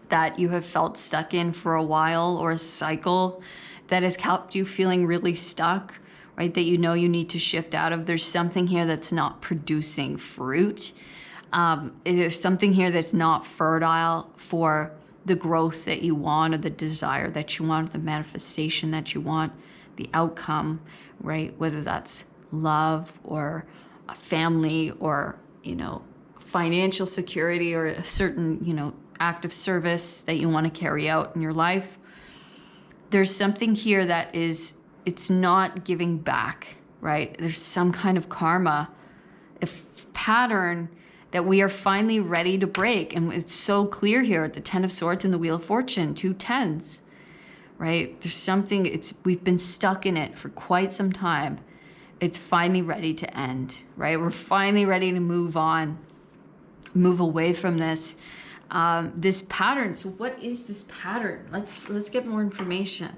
that you have felt stuck in for a while, or a cycle that has kept you feeling really stuck, right? That you know you need to shift out of. There's something here that's not producing fruit. There's something here that's not fertile for the growth that you want, or the desire that you want, the manifestation that you want, the outcome, right? Whether that's love or a family, or, you know, financial security, or a certain, you know, act of service that you want to carry out in your life. There's something here that is, it's not giving back, right? There's some kind of karma, a pattern that we are finally ready to break. And it's so clear here at the Ten of Swords and the Wheel of Fortune, 2 tens, right? There's something, we've been stuck in it for quite some time. It's finally ready to end, right? We're finally ready to move on, move away from this. This pattern. So what is this pattern? Let's get more information.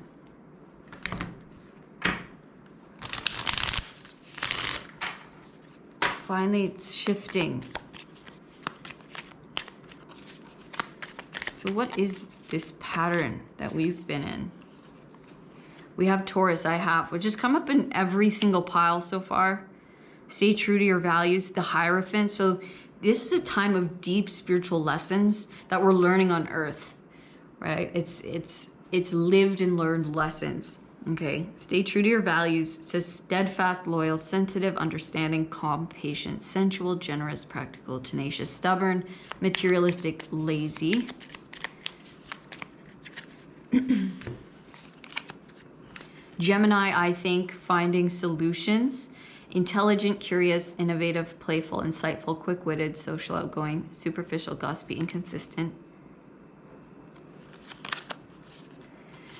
Finally, it's shifting. So what is this pattern that we've been in? We have Taurus, which has come up in every single pile so far. Stay true to your values, the Hierophant. So this is a time of deep spiritual lessons that we're learning on earth, right? It's lived and learned lessons, okay? Stay true to your values. It says steadfast, loyal, sensitive, understanding, calm, patient, sensual, generous, practical, tenacious, stubborn, materialistic, lazy. Gemini, I think, finding solutions. Intelligent, curious, innovative, playful, insightful, quick-witted, social, outgoing, superficial, gossipy, inconsistent.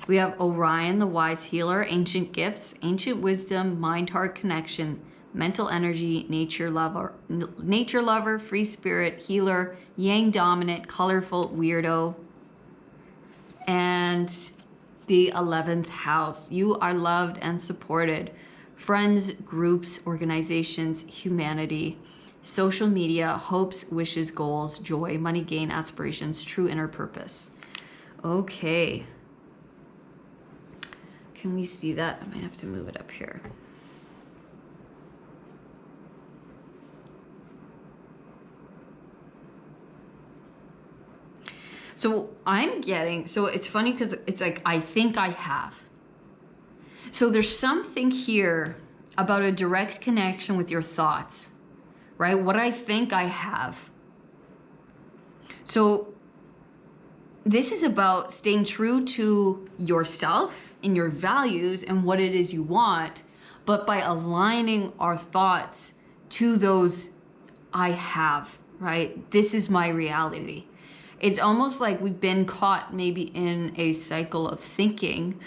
We have Orion, the wise healer, ancient gifts, ancient wisdom, mind-heart connection, mental energy, nature lover, free spirit, healer, yang dominant, colorful, weirdo. And the 11th house. You are loved and supported. Friends, groups, organizations, humanity, social media, hopes, wishes, goals, joy, money gain, aspirations, true inner purpose. Okay. Can we see that? I might have to move it up here. So I'm getting, so it's funny because it's like, I think I have. So there's something here about a direct connection with your thoughts, right? What I think I have. So this is about staying true to yourself and your values and what it is you want, but by aligning our thoughts to those I have, right? This is my reality. It's almost like we've been caught maybe in a cycle of thinking,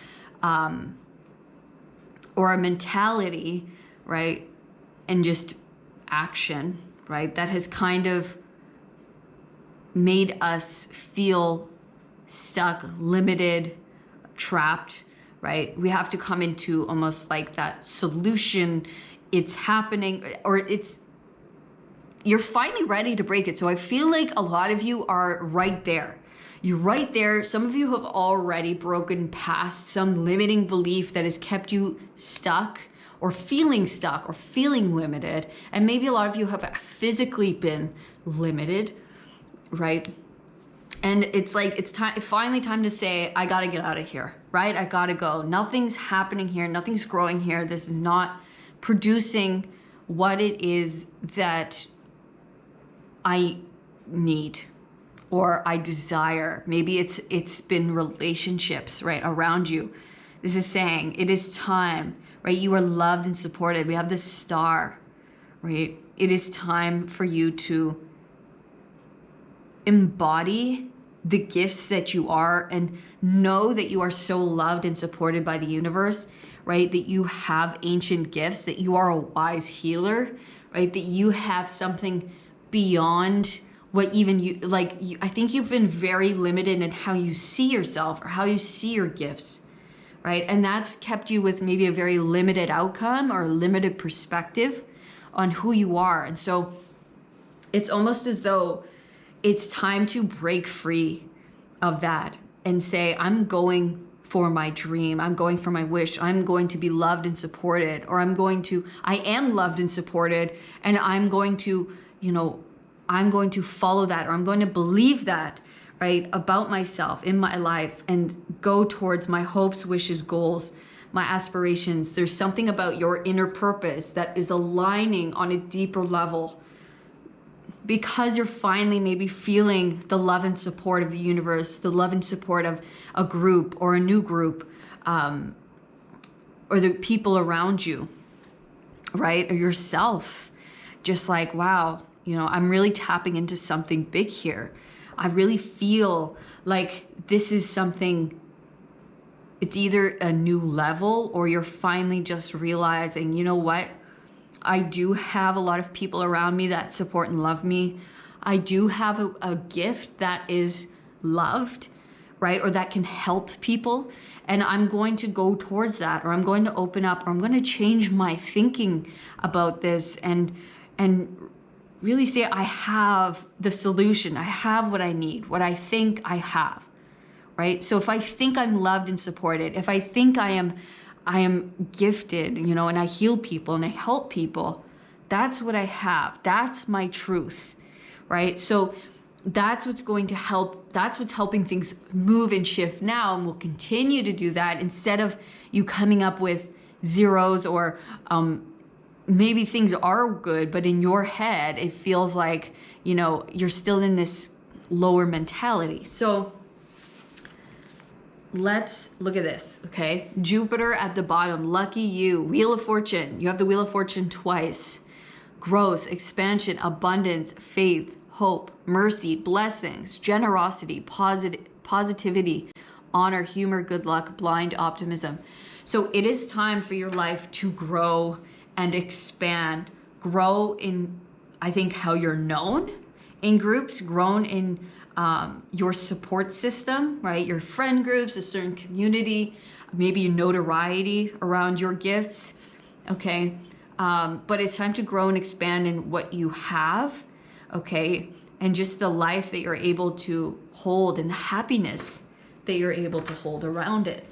or a mentality, right? And just action, right? That has kind of made us feel stuck, limited, trapped, right? We have to come into almost like that solution. It's happening, or you're finally ready to break it. So I feel like a lot of you are right there. You're right there. Some of you have already broken past some limiting belief that has kept you stuck or feeling limited. And maybe a lot of you have physically been limited, right? And it's like, it's finally time to say, I gotta get out of here, right? I gotta go. Nothing's happening here. Nothing's growing here. This is not producing what it is that I need or I desire. Maybe it's been relationships, right, around you. This is saying it is time, right? You are loved and supported. We have this star, right? It is time for you to embody the gifts that you are, and know that you are so loved and supported by the universe, right? That you have ancient gifts, that you are a wise healer, right? That you have something beyond what even you, like, I think you've been very limited in how you see yourself or how you see your gifts, right? And that's kept you with maybe a very limited outcome or a limited perspective on who you are. And so it's almost as though it's time to break free of that and say, I'm going for my dream. I'm going for my wish. I'm going to be loved and supported, or I am loved and supported, and I'm going to, I'm going to follow that, or I'm going to believe that, right, about myself in my life and go towards my hopes, wishes, goals, my aspirations. There's something about your inner purpose that is aligning on a deeper level because you're finally maybe feeling the love and support of the universe, the love and support of a group or a new group, or the people around you, right? Or yourself. Just like, wow, I'm really tapping into something big here. I really feel like this is something, it's either a new level, or you're finally just realizing, you know what? I do have a lot of people around me that support and love me. I do have a gift that is loved, right? Or that can help people. And I'm going to go towards that, or I'm going to open up, or I'm going to change my thinking about this and really say, I have the solution. I have what I need, what I think I have, right? So if I think I'm loved and supported, if I think I am gifted, and I heal people and I help people, that's what I have. That's my truth, right? So that's what's going to help. That's what's helping things move and shift now, and we'll continue to do that instead of you coming up with zeros, or maybe things are good, but in your head, it feels like, you're still in this lower mentality. So let's look at this, okay? Jupiter at the bottom, lucky you. Wheel of Fortune, you have the Wheel of Fortune twice. Growth, expansion, abundance, faith, hope, mercy, blessings, generosity, positivity, honor, humor, good luck, blind optimism. So it is time for your life to grow and expand. Grow in, I think, how you're known in groups, grown in your support system, right? Your friend groups, a certain community, maybe notoriety around your gifts, okay? But it's time to grow and expand in what you have, okay? And just the life that you're able to hold and the happiness that you're able to hold around it.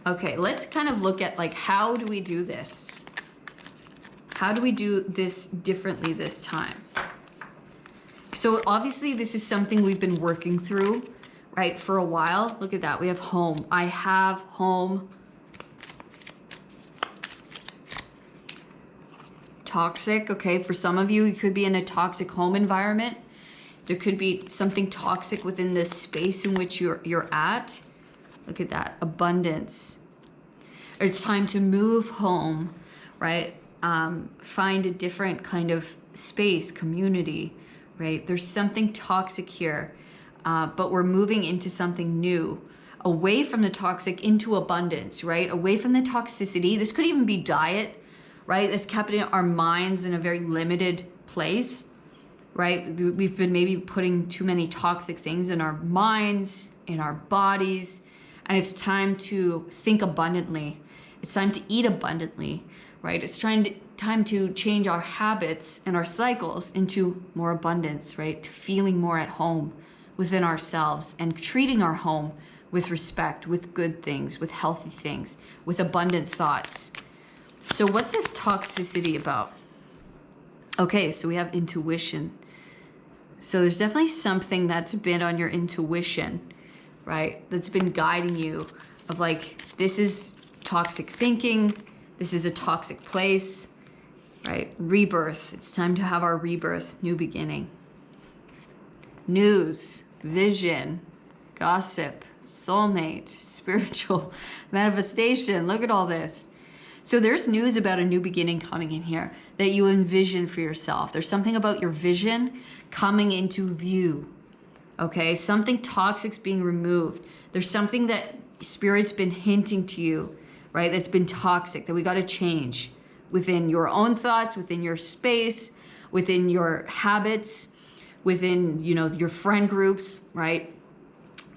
Okay, let's kind of look at, like, how do we do this? How do we do this differently this time? So obviously this is something we've been working through, right, for a while. Look at that. We have home. I have home. Toxic, okay? For some of you, you could be in a toxic home environment. There could be something toxic within the space in which you're at. Look at that, abundance. It's time to move home, right? Find a different kind of space, community, right? There's something toxic here, but we're moving into something new, away from the toxic into abundance, right? Away from the toxicity. This could even be diet, right? That's kept our minds in a very limited place, right? We've been maybe putting too many toxic things in our minds, in our bodies. And it's time to think abundantly. It's time to eat abundantly, right? It's time to change our habits and our cycles into more abundance, right? To feeling more at home within ourselves and treating our home with respect, with good things, with healthy things, with abundant thoughts. So what's this toxicity about? Okay, so we have intuition. So there's definitely something that's been on your intuition, right? That's been guiding you of, like, this is toxic thinking. This is a toxic place, right? Rebirth. It's time to have our rebirth, new beginning. News, vision, gossip, soulmate, spiritual manifestation. Look at all this. So there's news about a new beginning coming in here that you envision for yourself. There's something about your vision coming into view. Okay, something toxic's being removed. There's something that Spirit's been hinting to you, right? That's been toxic, that we got to change within your own thoughts, within your space, within your habits, within, you know, your friend groups, right?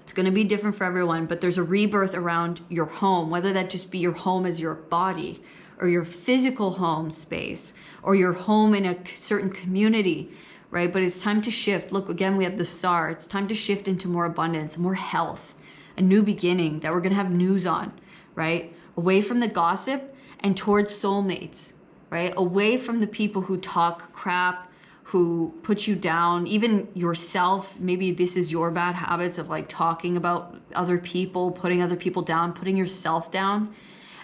It's going to be different for everyone, but there's a rebirth around your home, whether that just be your home as your body or your physical home space or your home in a certain community, right? But it's time to shift. Look, again, we have the star. It's time to shift into more abundance, more health, a new beginning that we're going to have news on, right? Away from the gossip and towards soulmates, right? Away from the people who talk crap, who put you down, even yourself. Maybe this is your bad habits of like talking about other people, putting other people down, putting yourself down,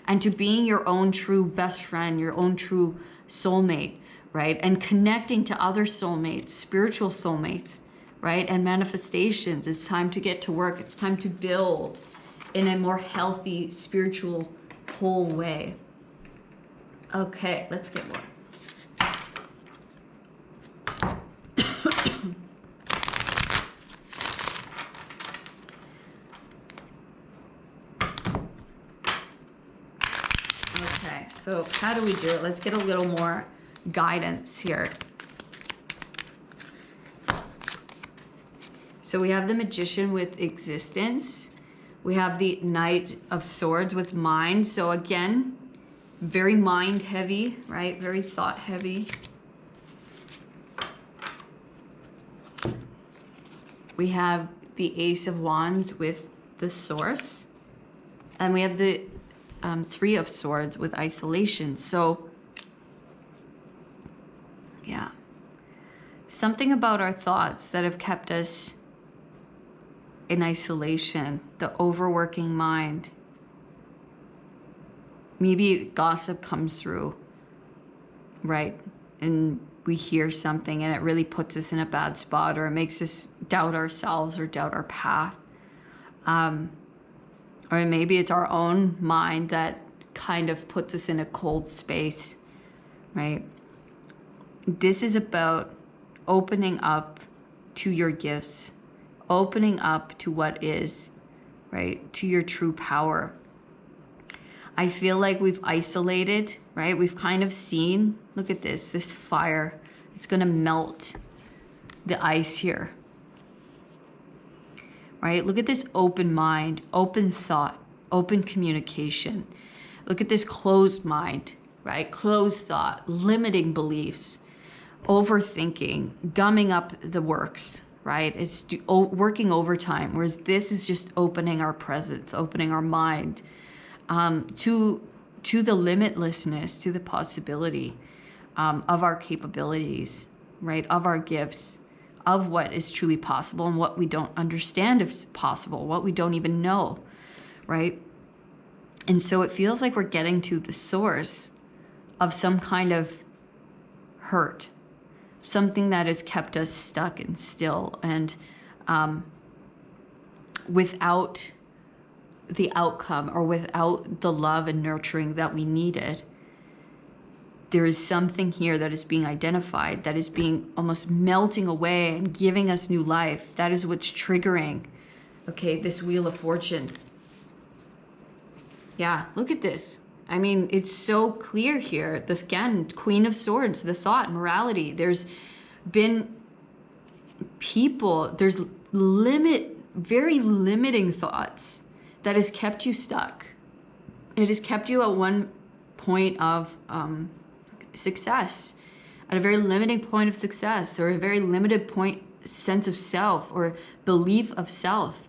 and to being your own true best friend, your own true soulmate, right? And connecting to other soulmates, spiritual soulmates, right? And manifestations. It's time to get to work. It's time to build in a more healthy, spiritual, whole way. Okay, let's get more. Okay, so how do we do it? Let's get a little more guidance here. So we have the Magician with existence. We have the Knight of Swords with mind. So again, very mind heavy, right? Very thought heavy. We have the Ace of Wands with the Source. And we have the Three of Swords with isolation. So, yeah. Something about our thoughts that have kept us in isolation, the overworking mind. Maybe gossip comes through, right? And we hear something and it really puts us in a bad spot, or it makes us doubt ourselves or doubt our path. Or maybe it's our own mind that kind of puts us in a cold space, right? This is about opening up to your gifts, opening up to what is, right? To your true power. I feel like we've isolated, right? We've kind of seen, look at this fire. It's going to melt the ice here, right? Look at this open mind, open thought, open communication. Look at this closed mind, right? Closed thought, limiting beliefs, overthinking, gumming up the works, right? It's working overtime, whereas this is just opening our presence, opening our mind to the limitlessness, to the possibility of our capabilities, right? Of our gifts, of what is truly possible and what we don't understand if possible, what we don't even know, right? And so it feels like we're getting to the source of some kind of hurt, something that has kept us stuck and still and without the outcome or without the love and nurturing that we needed. There is something here that is being identified, that is being almost melting away and giving us new life. That is what's triggering, okay, this Wheel of Fortune. Yeah, look at this. I mean, it's so clear here. Again, Queen of Swords, the thought, morality. There's been people, there's very limiting thoughts that has kept you stuck. It has kept you at one point of success, at a very limiting point of success, or a very limited point, sense of self or belief of self,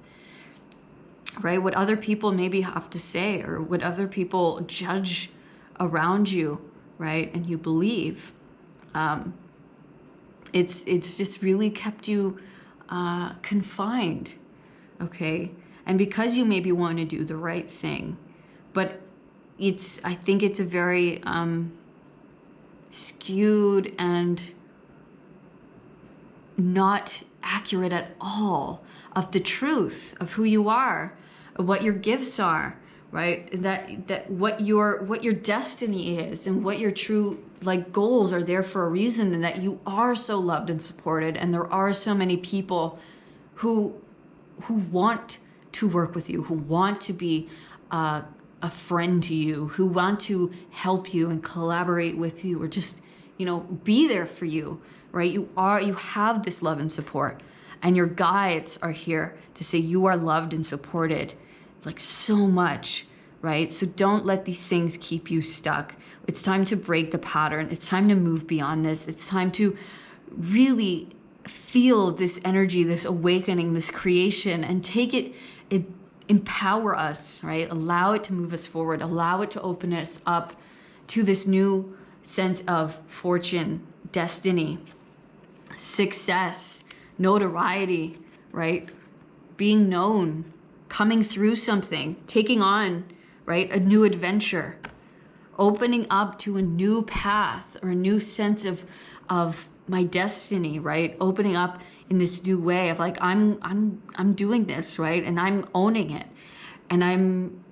right? What other people maybe have to say or what other people judge around you, right? And you believe. It's just really kept you confined, okay? And because you maybe want to do the right thing, but I think it's a very skewed and not accurate at all of the truth of who you are, what your gifts are, right? That what your destiny is, and what your true like goals are there for a reason, and that you are so loved and supported, and there are so many people who want to work with you, who want to be a friend to you, who want to help you and collaborate with you, or just, you know, be there for you, right? You have this love and support, and your guides are here to say you are loved and supported, like so much, right? So don't let these things keep you stuck. It's time to break the pattern. It's time to move beyond this. It's time to really feel this energy, this awakening, this creation, and take it, empower us, right? Allow it to move us forward. Allow it to open us up to this new sense of fortune, destiny, success, notoriety, right? Being known, coming through something, taking on, right, a new adventure, opening up to a new path or a new sense of my destiny, right? Opening up in this new way of like, I'm doing this, right? And I'm owning it. And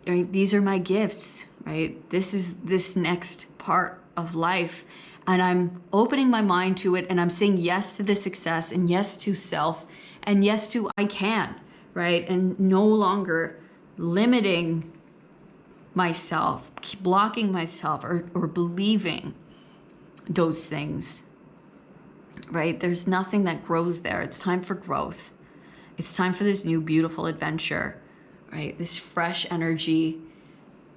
right, these are my gifts, right? This is this next part of life. And I'm opening my mind to it, and I'm saying yes to the success, and yes to self, and yes to I can, right? And no longer limiting myself, keep blocking myself, or believing those things, right? There's nothing that grows there. It's time for growth. It's time for this new beautiful adventure, right? This fresh energy,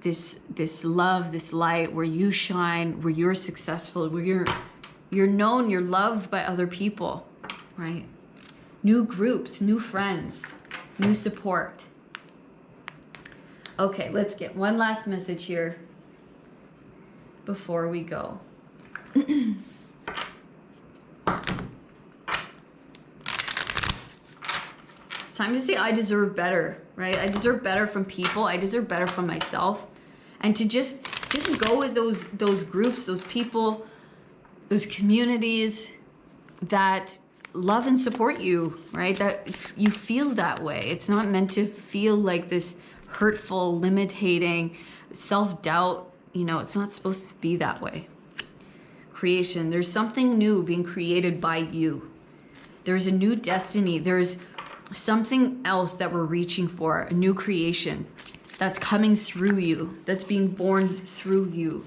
this love, this light, where you shine, where you're successful, where you're known, you're loved by other people, right? New groups, new friends, new support. Okay, let's get one last message here before we go. It's time to say I deserve better, right? I deserve better from people. I deserve better from myself. And to just go with those groups, those people, those communities that love and support you, right? That you feel that way. It's not meant to feel like this hurtful, limiting, self-doubt. You know, it's not supposed to be that way. Creation, there's something new being created by you. There's a new destiny. There's something else that we're reaching for, a new creation that's coming through you, that's being born through you.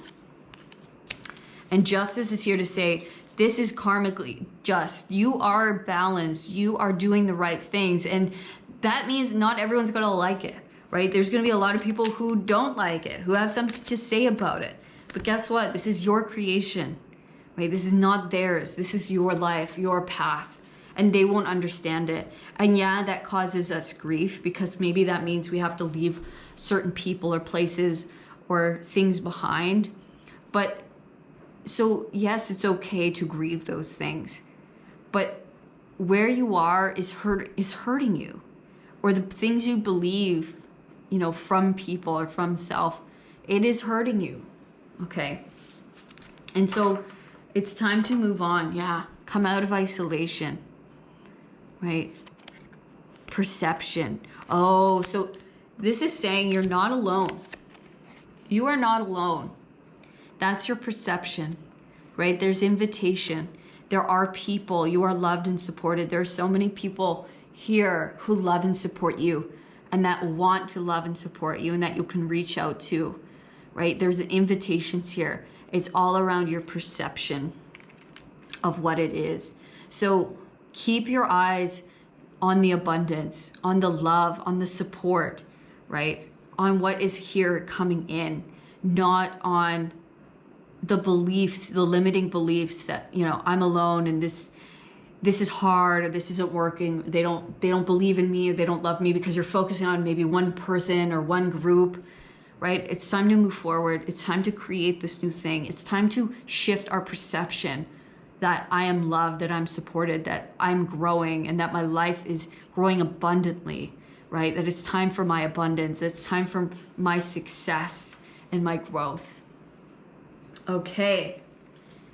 And justice is here to say, this is karmically just. You are balanced. You are doing the right things. And that means not everyone's going to like it, right? There's going to be a lot of people who don't like it, who have something to say about it. But guess what? This is your creation, right? This is not theirs. This is your life, your path. And they won't understand it. And yeah, that causes us grief, because maybe that means we have to leave certain people or places or things behind. But so yes, it's okay to grieve those things. But where you are is hurting you, or the things you believe, you know, from people or from self, it is hurting you. Okay. And so it's time to move on. Yeah. Come out of isolation. Right? Perception. Oh, so this is saying you're not alone. You are not alone. That's your perception, right? There's invitation. There are people. You are loved and supported. There are so many people here who love and support you, and that want to love and support you, and that you can reach out to, right? There's invitations here. It's all around your perception of what it is. So keep your eyes on the abundance, on the love, on the support, right? On what is here coming in, not on the beliefs, the limiting beliefs that, you know, I'm alone and this is hard, or this isn't working. They don't believe in me, or they don't love me, because you're focusing on maybe one person or one group, right? It's time to move forward. It's time to create this new thing. It's time to shift our perception that I am loved, that I'm supported, that I'm growing, and that my life is growing abundantly, right? That it's time for my abundance. It's time for my success and my growth. Okay.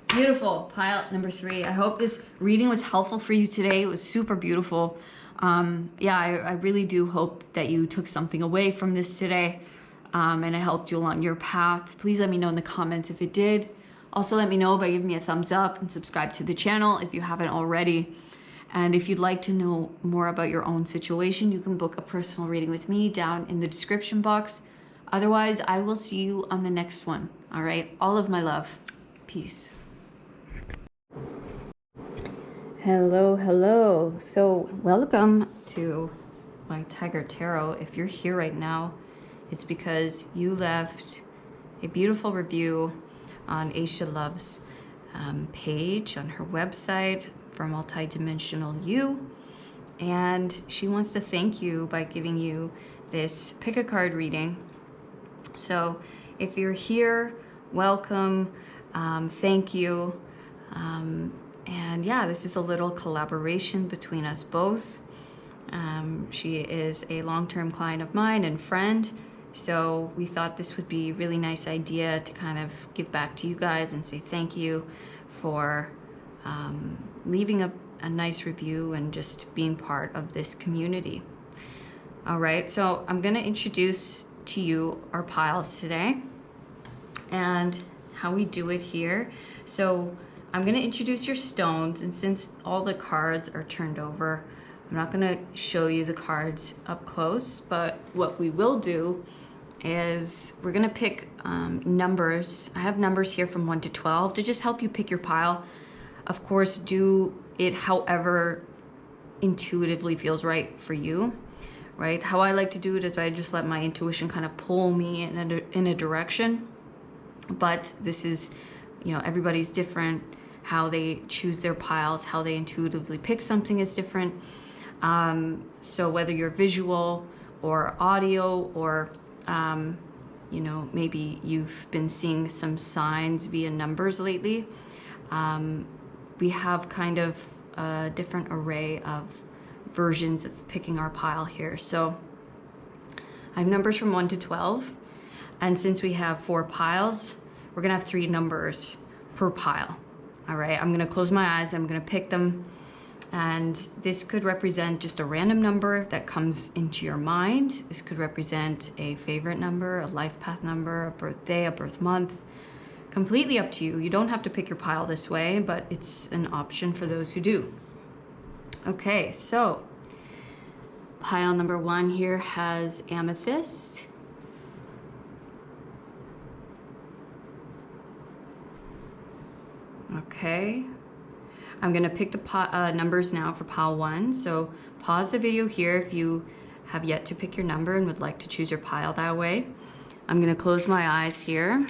Beautiful. Pile number 3. I hope this reading was helpful for you today. It was super beautiful. Yeah, I really do hope that you took something away from this today, and it helped you along your path. Please let me know in the comments if it did. Also, let me know by giving me a thumbs up and subscribe to the channel if you haven't already. And if you'd like to know more about your own situation, you can book a personal reading with me down in the description box. Otherwise, I will see you on the next one. All right, all of my love. Peace. Hello, hello. So welcome to White Tiger Tarot. If you're here right now, it's because you left a beautiful review on Aisha Love's page on her website for Multidimensional You. And she wants to thank you by giving you this pick a card reading. So if you're here, welcome, thank you. And yeah, this is a little collaboration between us both. She is a long-term client of mine and friend, so we thought this would be a really nice idea to kind of give back to you guys and say thank you for leaving a nice review and just being part of this community. All right, so I'm gonna introduce to you our piles today and how we do it here. So I'm gonna introduce your stones, and since all the cards are turned over, I'm not gonna show you the cards up close, but what we will do is we're gonna pick numbers. I have numbers here from 1 to 12 to just help you pick your pile. Of course, do it however intuitively feels right for you, right? How I like to do it is I just let my intuition kind of pull me in a direction, but this is, you know, everybody's different. How they choose their piles, how they intuitively pick something is different. So whether you're visual or audio or, you know, maybe you've been seeing some signs via numbers lately, we have kind of a different array of versions of picking our pile here. So I have numbers from 1 to 12. And since we have 4 piles, we're gonna have 3 numbers per pile. All right, I'm gonna close my eyes, I'm gonna pick them, and this could represent just a random number that comes into your mind. This could represent a favorite number, a life path number, a birthday, a birth month. Completely up to you. You don't have to pick your pile this way, but it's an option for those who do. Okay, so pile number 1 here has amethyst. Okay, I'm gonna pick the numbers now for pile 1. So pause the video here if you have yet to pick your number and would like to choose your pile that way. I'm gonna close my eyes here.